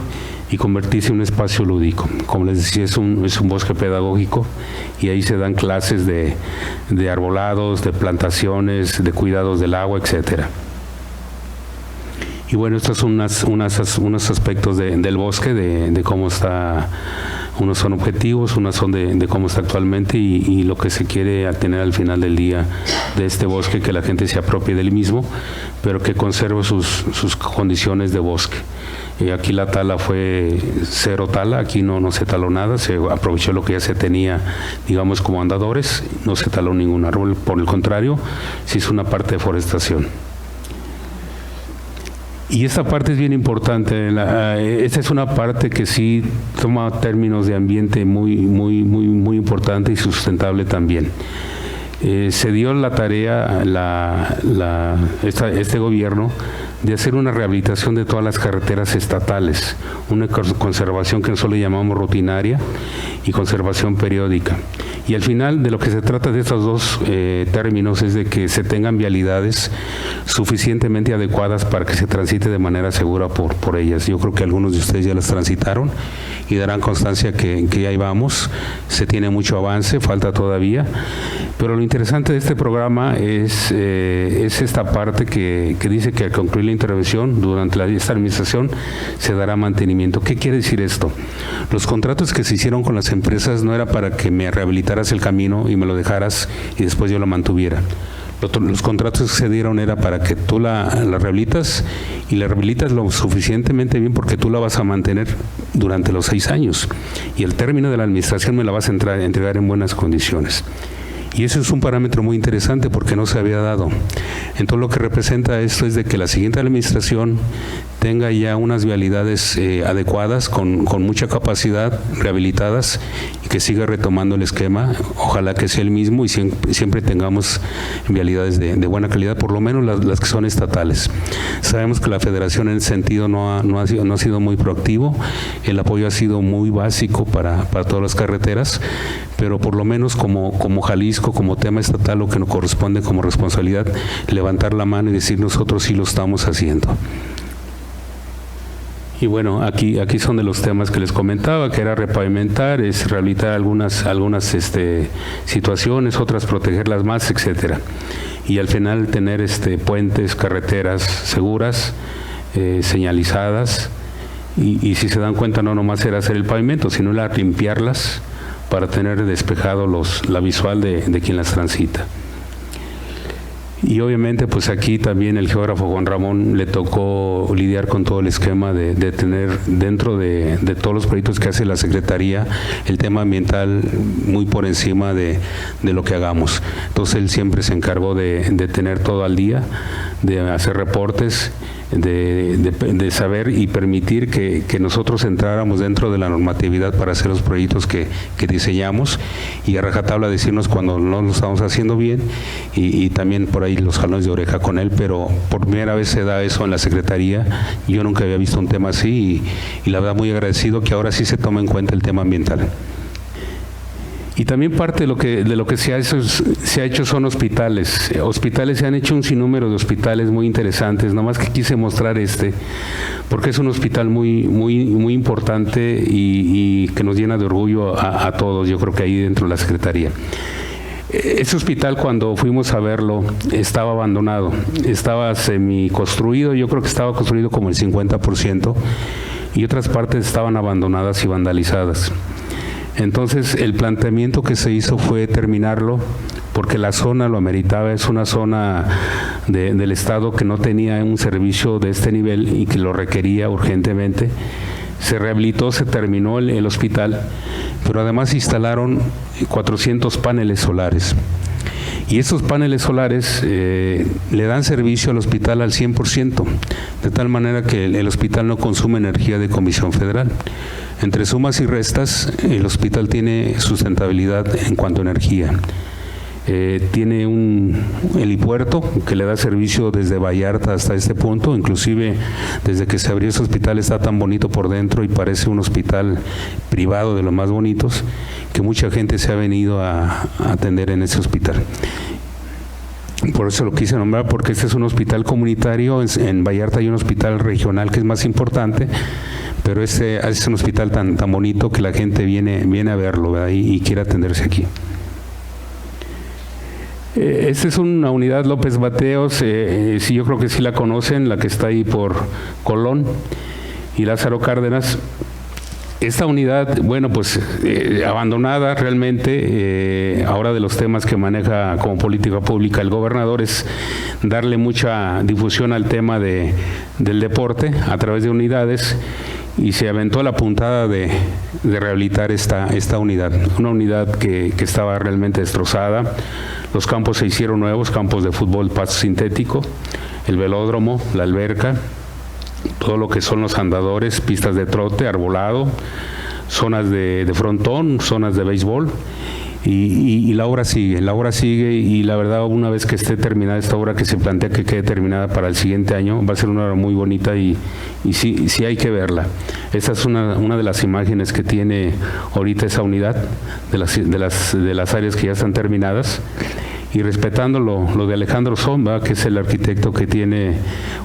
y convertirse en un espacio lúdico. Como les decía, es un bosque pedagógico y ahí se dan clases de arbolados, de plantaciones, de cuidados del agua, etcétera. Y bueno, estos son unos aspectos del bosque, de cómo está. Unos son objetivos, unos son de cómo está actualmente y lo que se quiere tener al final del día de este bosque, que la gente se apropie del mismo, pero que conserve sus condiciones de bosque. Aquí la tala fue cero tala, aquí no se taló nada, se aprovechó lo que ya se tenía, digamos, como andadores, no se taló ningún árbol, por el contrario, se hizo una parte de forestación. Y esta parte es bien importante. Esta es una parte que sí toma términos de ambiente muy importante y sustentable también. Se dio la tarea este gobierno de hacer una rehabilitación de todas las carreteras estatales, una conservación que nosotros le llamamos rutinaria y conservación periódica. Y al final de lo que se trata de estos dos términos es de que se tengan vialidades suficientemente adecuadas para que se transite de manera segura por ellas. Yo creo que algunos de ustedes ya las transitaron y darán constancia que ahí vamos. Se tiene mucho avance, falta todavía, pero lo interesante de este programa es esta parte que dice que al concluir la intervención durante esta administración se dará mantenimiento. ¿Qué quiere decir esto? Los contratos que se hicieron con las empresas no era para que me rehabilitaras el camino y me lo dejaras y después yo lo mantuviera. Los contratos que se dieron era para que tú la rehabilitas y la rehabilitas lo suficientemente bien porque tú la vas a mantener durante los 6 años y al término de la administración me la vas a entregar en buenas condiciones. Y eso es un parámetro muy interesante porque no se había dado. Entonces lo que representa esto es de que la siguiente administración tenga ya unas vialidades adecuadas, con mucha capacidad, rehabilitadas, y que siga retomando el esquema. Ojalá que sea el mismo y siempre tengamos vialidades de buena calidad, por lo menos las que son estatales. Sabemos que la Federación en ese sentido no ha sido muy proactivo, el apoyo ha sido muy básico para todas las carreteras, pero por lo menos como Jalisco, como tema estatal, lo que nos corresponde como responsabilidad, levantar la mano y decir nosotros sí lo estamos haciendo. Y bueno, aquí son de los temas que les comentaba, que era repavimentar, es rehabilitar algunas situaciones, otras protegerlas más, etcétera. Y al final tener puentes, carreteras seguras, señalizadas, y si se dan cuenta no nomás era hacer el pavimento, sino era limpiarlas para tener despejado la visual de quien las transita. Y obviamente pues aquí también el geógrafo Juan Ramón le tocó lidiar con todo el esquema de tener dentro de todos los proyectos que hace la Secretaría el tema ambiental muy por encima de lo que hagamos. Entonces él siempre se encargó de tener todo al día, de hacer reportes, de saber y permitir que nosotros entráramos dentro de la normatividad para hacer los proyectos que diseñamos, y a rajatabla decirnos cuando no lo estamos haciendo bien, y también por ahí los jalones de oreja con él, pero por primera vez se da eso en la Secretaría. Yo nunca había visto un tema así, y la verdad muy agradecido que ahora sí se tome en cuenta el tema ambiental. Y también parte de lo que se ha hecho son hospitales. Hospitales, se han hecho un sinnúmero de hospitales muy interesantes, nomás que quise mostrar porque es un hospital muy importante y que nos llena de orgullo a todos, yo creo que ahí dentro de la Secretaría. Ese hospital, cuando fuimos a verlo, estaba abandonado, estaba semiconstruido, yo creo que estaba construido como el 50%, y otras partes estaban abandonadas y vandalizadas. Entonces el planteamiento que se hizo fue terminarlo, porque la zona lo ameritaba. Es una zona del estado que no tenía un servicio de este nivel y que lo requería urgentemente. Se rehabilitó, se terminó el hospital, pero además instalaron 400 paneles solares. Y estos paneles solares le dan servicio al hospital al 100%, de tal manera que el hospital no consume energía de Comisión Federal. Entre sumas y restas, el hospital tiene sustentabilidad en cuanto a energía. Tiene un helipuerto que le da servicio desde Vallarta hasta este punto. Inclusive desde que se abrió ese hospital está tan bonito por dentro y parece un hospital privado de los más bonitos, que mucha gente se ha venido a atender en ese hospital. Por eso lo quise nombrar, porque este es un hospital comunitario. En Vallarta hay un hospital regional que es más importante, pero este es un hospital tan bonito que la gente viene a verlo, ¿verdad? Y quiere atenderse aquí. Esta es una unidad López Mateos, sí, yo creo que sí la conocen, la que está ahí por Colón y Lázaro Cárdenas. Esta unidad, bueno, pues abandonada realmente. Ahora de los temas que maneja como política pública el gobernador es darle mucha difusión al tema del deporte a través de unidades, y se aventó la puntada de rehabilitar esta unidad, una unidad que estaba realmente destrozada. Los campos se hicieron nuevos, campos de fútbol, pasto sintético, el velódromo, la alberca, todo lo que son los andadores, pistas de trote, arbolado, zonas de frontón, zonas de béisbol, y la obra sigue, y la verdad, una vez que esté terminada esta obra, que se plantea que quede terminada para el siguiente año, va a ser una obra muy bonita, y sí hay que verla. Esta es una de las imágenes que tiene ahorita esa unidad, de las áreas que ya están terminadas. Y respetando lo de Alejandro Somba, que es el arquitecto que tiene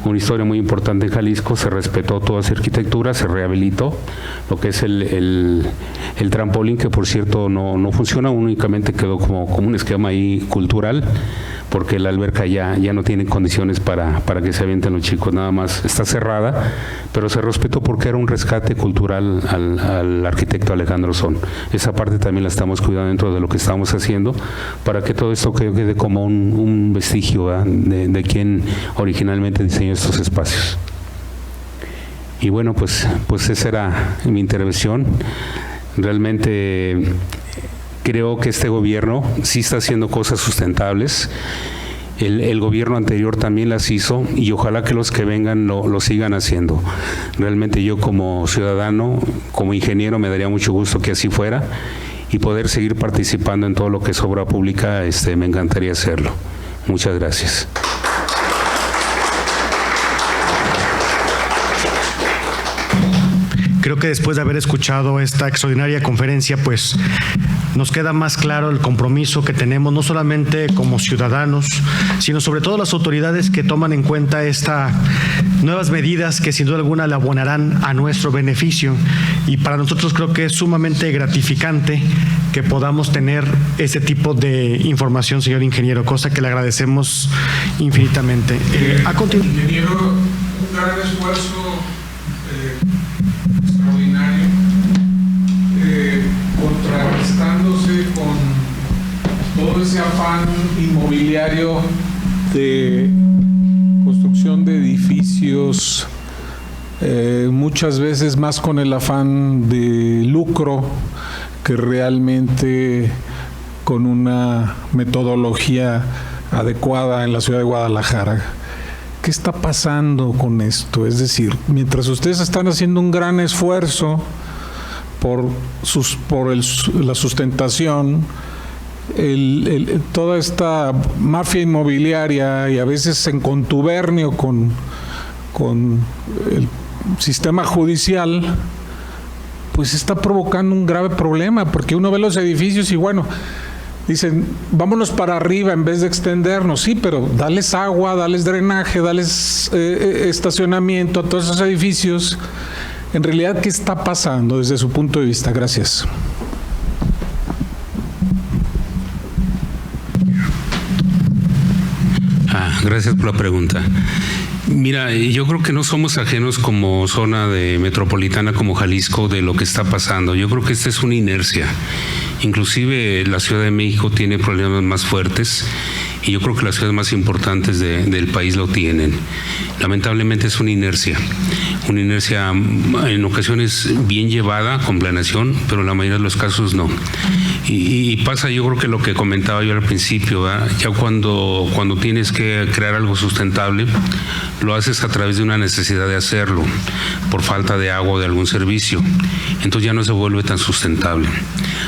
una historia muy importante en Jalisco, se respetó toda esa arquitectura, se rehabilitó lo que es el trampolín, que por cierto no funciona, únicamente quedó como un esquema ahí cultural, porque la alberca ya no tiene condiciones para que se avienten los chicos, nada más está cerrada, pero se respetó porque era un rescate cultural al arquitecto Alejandro Son. Esa parte también la estamos cuidando dentro de lo que estamos haciendo, para que todo esto quede como un vestigio, ¿verdad?, de quien originalmente diseñó estos espacios. Y bueno, pues esa era mi intervención. Realmente creo que este gobierno sí está haciendo cosas sustentables. El gobierno anterior también las hizo y ojalá que los que vengan lo sigan haciendo. Realmente yo como ciudadano, como ingeniero, me daría mucho gusto que así fuera y poder seguir participando en todo lo que es obra pública, me encantaría hacerlo. Muchas gracias. Creo que después de haber escuchado esta extraordinaria conferencia, pues nos queda más claro el compromiso que tenemos, no solamente como ciudadanos, sino sobre todo las autoridades que toman en cuenta estas nuevas medidas que sin duda alguna le abonarán a nuestro beneficio. Y para nosotros creo que es sumamente gratificante que podamos tener ese tipo de información, señor ingeniero, cosa que le agradecemos infinitamente. Ingeniero, un gran esfuerzo extraordinario, contrarrestándose con todo ese afán inmobiliario de construcción de edificios, muchas veces más con el afán de lucro que realmente con una metodología adecuada en la ciudad de Guadalajara. ¿Qué está pasando con esto? Es decir, mientras ustedes están haciendo un gran esfuerzo por la sustentación, toda esta mafia inmobiliaria y a veces en contubernio con el sistema judicial, pues está provocando un grave problema, porque uno ve los edificios y bueno, dicen, vámonos para arriba en vez de extendernos. Sí, pero dales agua, dales drenaje, dales estacionamiento a todos esos edificios. En realidad, ¿qué está pasando desde su punto de vista? Gracias. Gracias por la pregunta. Mira, yo creo que no somos ajenos como zona metropolitana como Jalisco de lo que está pasando. Yo creo que esta es una inercia. Inclusive la Ciudad de México tiene problemas más fuertes y yo creo que las ciudades más importantes del país lo tienen. Lamentablemente es una inercia en ocasiones bien llevada, con planeación, pero en la mayoría de los casos no. Y pasa, yo creo que lo que comentaba yo al principio, ¿verdad? Ya cuando tienes que crear algo sustentable, lo haces a través de una necesidad de hacerlo, por falta de agua o de algún servicio. Entonces ya no se vuelve tan sustentable.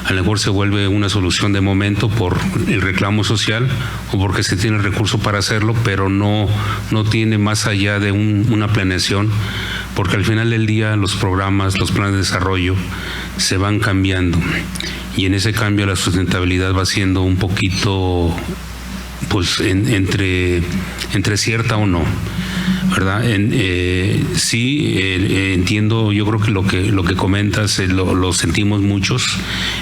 A lo mejor se vuelve una solución de momento por el reclamo social o porque se tiene el recurso para hacerlo, pero no tiene más allá de una planeación, porque al final del día los programas, los planes de desarrollo se van cambiando y en ese cambio la sustentabilidad va siendo un poquito pues entre cierta o no, ¿verdad? Sí, entiendo, yo creo que lo que comentas lo sentimos muchos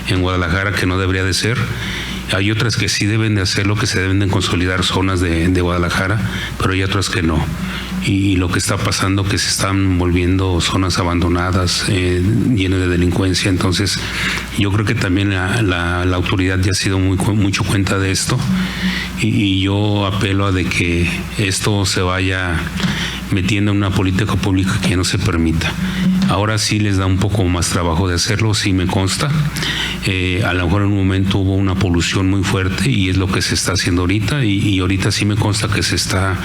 en Guadalajara, que no debería de ser. Hay otras que sí deben de hacerlo, que se deben de consolidar zonas de Guadalajara, pero hay otras que no. Y lo que está pasando, que se están volviendo zonas abandonadas, llenas de delincuencia. Entonces, yo creo que también la autoridad ya ha sido mucho cuenta de esto, y yo apelo a de que esto se vaya metiendo en una política pública que no se permita. Ahora sí les da un poco más trabajo de hacerlo, sí me consta. A lo mejor en un momento hubo una polución muy fuerte y es lo que se está haciendo ahorita, y ahorita sí me consta que se está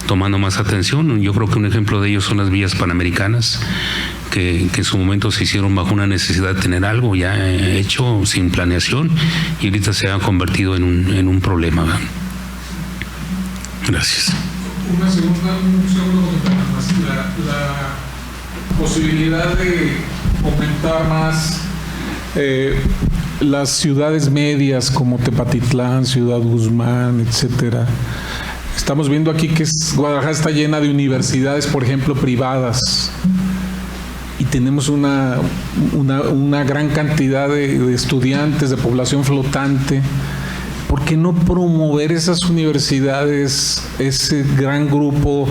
tomando más atención. Yo creo que un ejemplo de ello son las vías panamericanas, que en su momento se hicieron bajo una necesidad de tener algo ya hecho sin planeación, y ahorita se ha convertido en un problema. Gracias. Un segundo comentario más. La posibilidad de aumentar más las ciudades medias como Tepatitlán, Ciudad Guzmán, etcétera. Estamos viendo aquí que Guadalajara está llena de universidades, por ejemplo, privadas, y tenemos una gran cantidad de estudiantes, de población flotante. ¿Por qué no promover esas universidades, ese gran grupo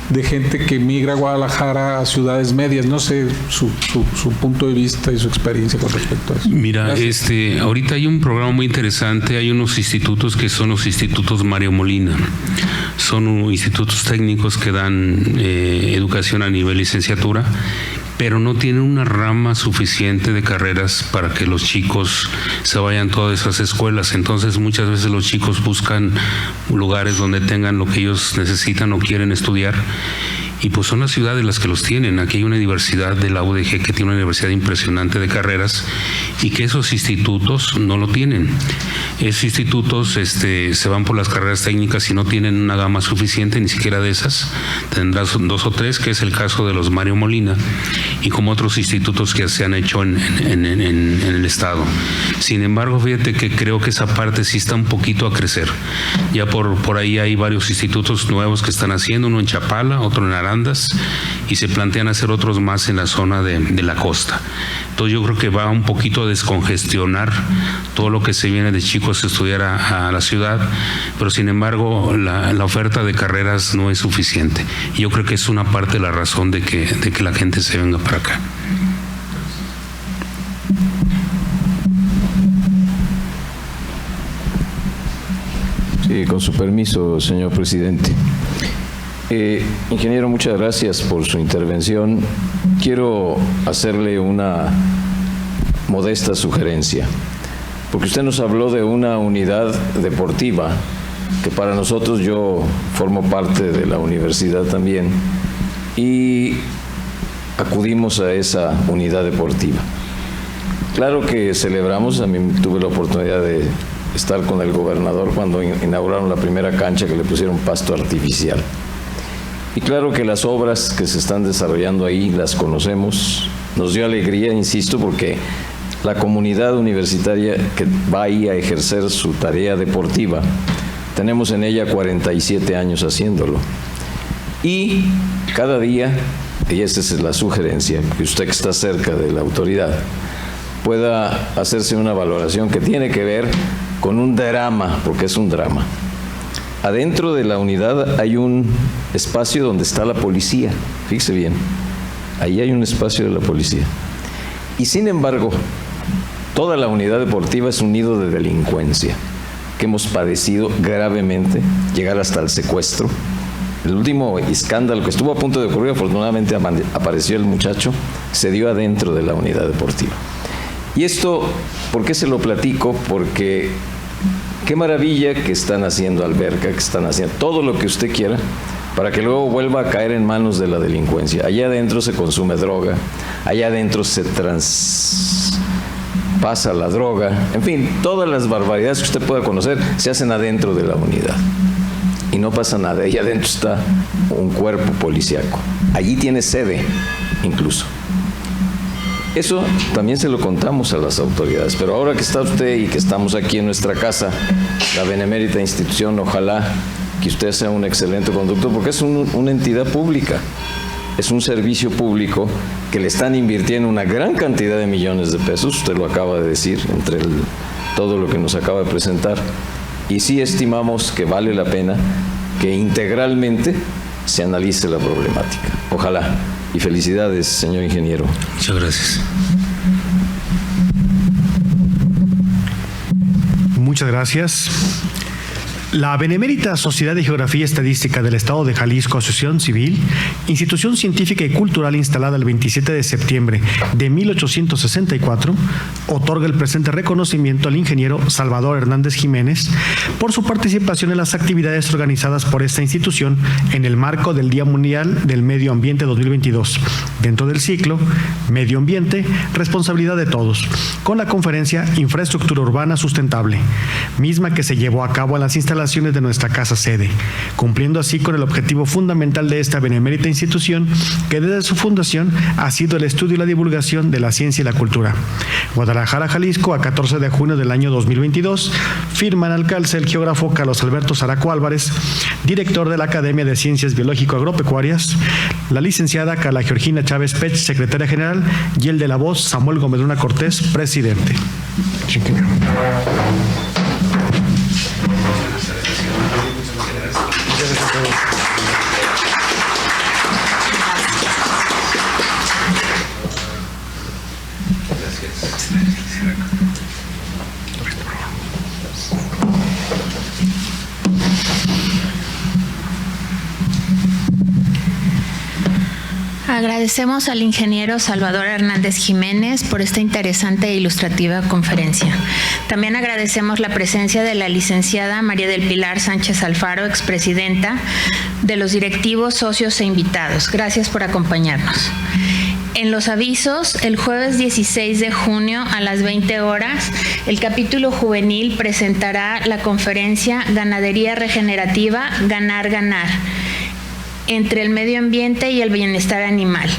de gente que migra a Guadalajara a ciudades medias? No sé su punto de vista y su experiencia con respecto a eso. Mira, ahorita hay un programa muy interesante. Hay unos institutos que son los institutos Mario Molina. Son institutos técnicos que dan educación a nivel licenciatura, pero no tienen una rama suficiente de carreras para que los chicos se vayan a todas esas escuelas. Entonces muchas veces los chicos buscan lugares donde tengan lo que ellos necesitan o quieren estudiar, y pues son las ciudades las que los tienen. Aquí hay una universidad de la UDG que tiene una universidad impresionante de carreras, y que esos institutos no lo tienen. Esos institutos se van por las carreras técnicas y no tienen una gama suficiente, ni siquiera de esas. Tendrás 2 o 3, que es el caso de los Mario Molina, y como otros institutos que se han hecho en el estado. Sin embargo, fíjate que creo que esa parte sí está un poquito a crecer. Ya por ahí hay varios institutos nuevos que están haciendo, uno en Chapala, otro en Arandas, y se plantean hacer otros más en la zona de la costa. Entonces yo creo que va un poquito a descongestionar todo lo que se viene de chicos a estudiar a la ciudad, pero sin embargo la oferta de carreras no es suficiente. Yo creo que es una parte de la razón de que la gente se venga para acá. Sí, con su permiso, señor presidente. Ingeniero, muchas gracias por su intervención. Quiero hacerle una modesta sugerencia, porque usted nos habló de una unidad deportiva, que para nosotros, yo formo parte de la universidad también, y acudimos a esa unidad deportiva. Claro que celebramos, a mí tuve la oportunidad de estar con el gobernador cuando inauguraron la primera cancha, que le pusieron pasto artificial. Y claro que las obras que se están desarrollando ahí las conocemos. Nos dio alegría, insisto, porque la comunidad universitaria que va ahí a ejercer su tarea deportiva, tenemos en ella 47 años haciéndolo. Y cada día, y esa es la sugerencia, que usted que está cerca de la autoridad, pueda hacerse una valoración que tiene que ver con un drama, porque es un drama. Adentro de la unidad hay un espacio donde está la policía, fíjese bien, ahí hay un espacio de la policía. Y sin embargo, toda la unidad deportiva es un nido de delincuencia, que hemos padecido gravemente, llegar hasta el secuestro. El último escándalo que estuvo a punto de ocurrir, afortunadamente apareció el muchacho, se dio adentro de la unidad deportiva. Y esto, ¿por qué se lo platico? Porque qué maravilla que están haciendo alberca, que están haciendo todo lo que usted quiera para que luego vuelva a caer en manos de la delincuencia. Allá adentro se consume droga, allá adentro se traspasa la droga, en fin, todas las barbaridades que usted pueda conocer se hacen adentro de la unidad. Y no pasa nada, allá adentro está un cuerpo policíaco. Allí tiene sede, incluso. Eso también se lo contamos a las autoridades, pero ahora que está usted y que estamos aquí en nuestra casa, la benemérita institución, ojalá que usted sea un excelente conductor, porque es una entidad pública, es un servicio público que le están invirtiendo una gran cantidad de millones de pesos, usted lo acaba de decir, entre todo lo que nos acaba de presentar, y sí estimamos que vale la pena que integralmente se analice la problemática. Ojalá. Y felicidades, señor ingeniero. Muchas gracias. Muchas gracias. La Benemérita Sociedad de Geografía y Estadística del Estado de Jalisco, Asociación Civil, institución científica y cultural instalada el 27 de septiembre de 1864, otorga el presente reconocimiento al ingeniero Salvador Hernández Jiménez por su participación en las actividades organizadas por esta institución en el marco del Día Mundial del Medio Ambiente 2022, dentro del ciclo Medio Ambiente, Responsabilidad de Todos, con la conferencia Infraestructura Urbana Sustentable, misma que se llevó a cabo en las instalaciones de nuestra casa sede, cumpliendo así con el objetivo fundamental de esta benemérita institución, que desde su fundación ha sido el estudio y la divulgación de la ciencia y la cultura. Guadalajara, Jalisco, a 14 de junio del año 2022, firman al calce el geógrafo Carlos Alberto Zaraco Álvarez, director de la Academia de Ciencias Biológico-Agropecuarias, la licenciada Carla Georgina Chávez Pech, secretaria general, y el de la voz Samuel Gómez Luna Cortés, presidente. Agradecemos al ingeniero Salvador Hernández Jiménez por esta interesante e ilustrativa conferencia. También agradecemos la presencia de la licenciada María del Pilar Sánchez Alfaro, expresidenta, de los directivos, socios e invitados. Gracias por acompañarnos. En los avisos, el jueves 16 de junio a las 20 horas, el capítulo juvenil presentará la conferencia Ganadería Regenerativa, Ganar, Ganar, entre el medio ambiente y el bienestar animal,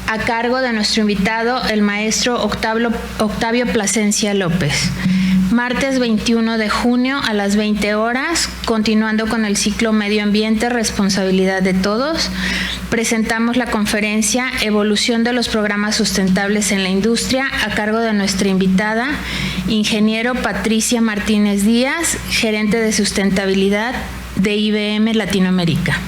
a cargo de nuestro invitado, el maestro Octavio Plasencia López. Martes 21 de junio a las 20 horas, continuando con el ciclo Medio Ambiente, Responsabilidad de Todos, presentamos la conferencia Evolución de los Programas Sustentables en la Industria, a cargo de nuestra invitada, ingeniero Patricia Martínez Díaz, gerente de sustentabilidad de IBM Latinoamérica.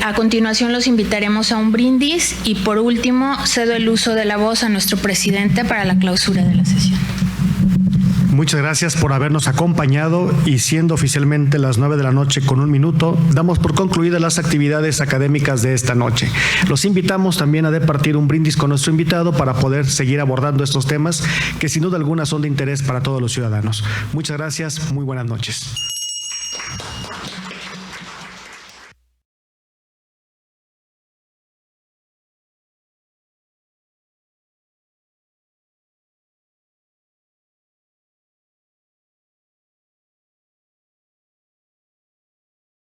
A continuación los invitaremos a un brindis y por último cedo el uso de la voz a nuestro presidente para la clausura de la sesión. Muchas gracias por habernos acompañado y siendo oficialmente las 9 de la noche con 1 minuto, damos por concluidas las actividades académicas de esta noche. Los invitamos también a departir un brindis con nuestro invitado para poder seguir abordando estos temas que sin duda alguna son de interés para todos los ciudadanos. Muchas gracias, muy buenas noches.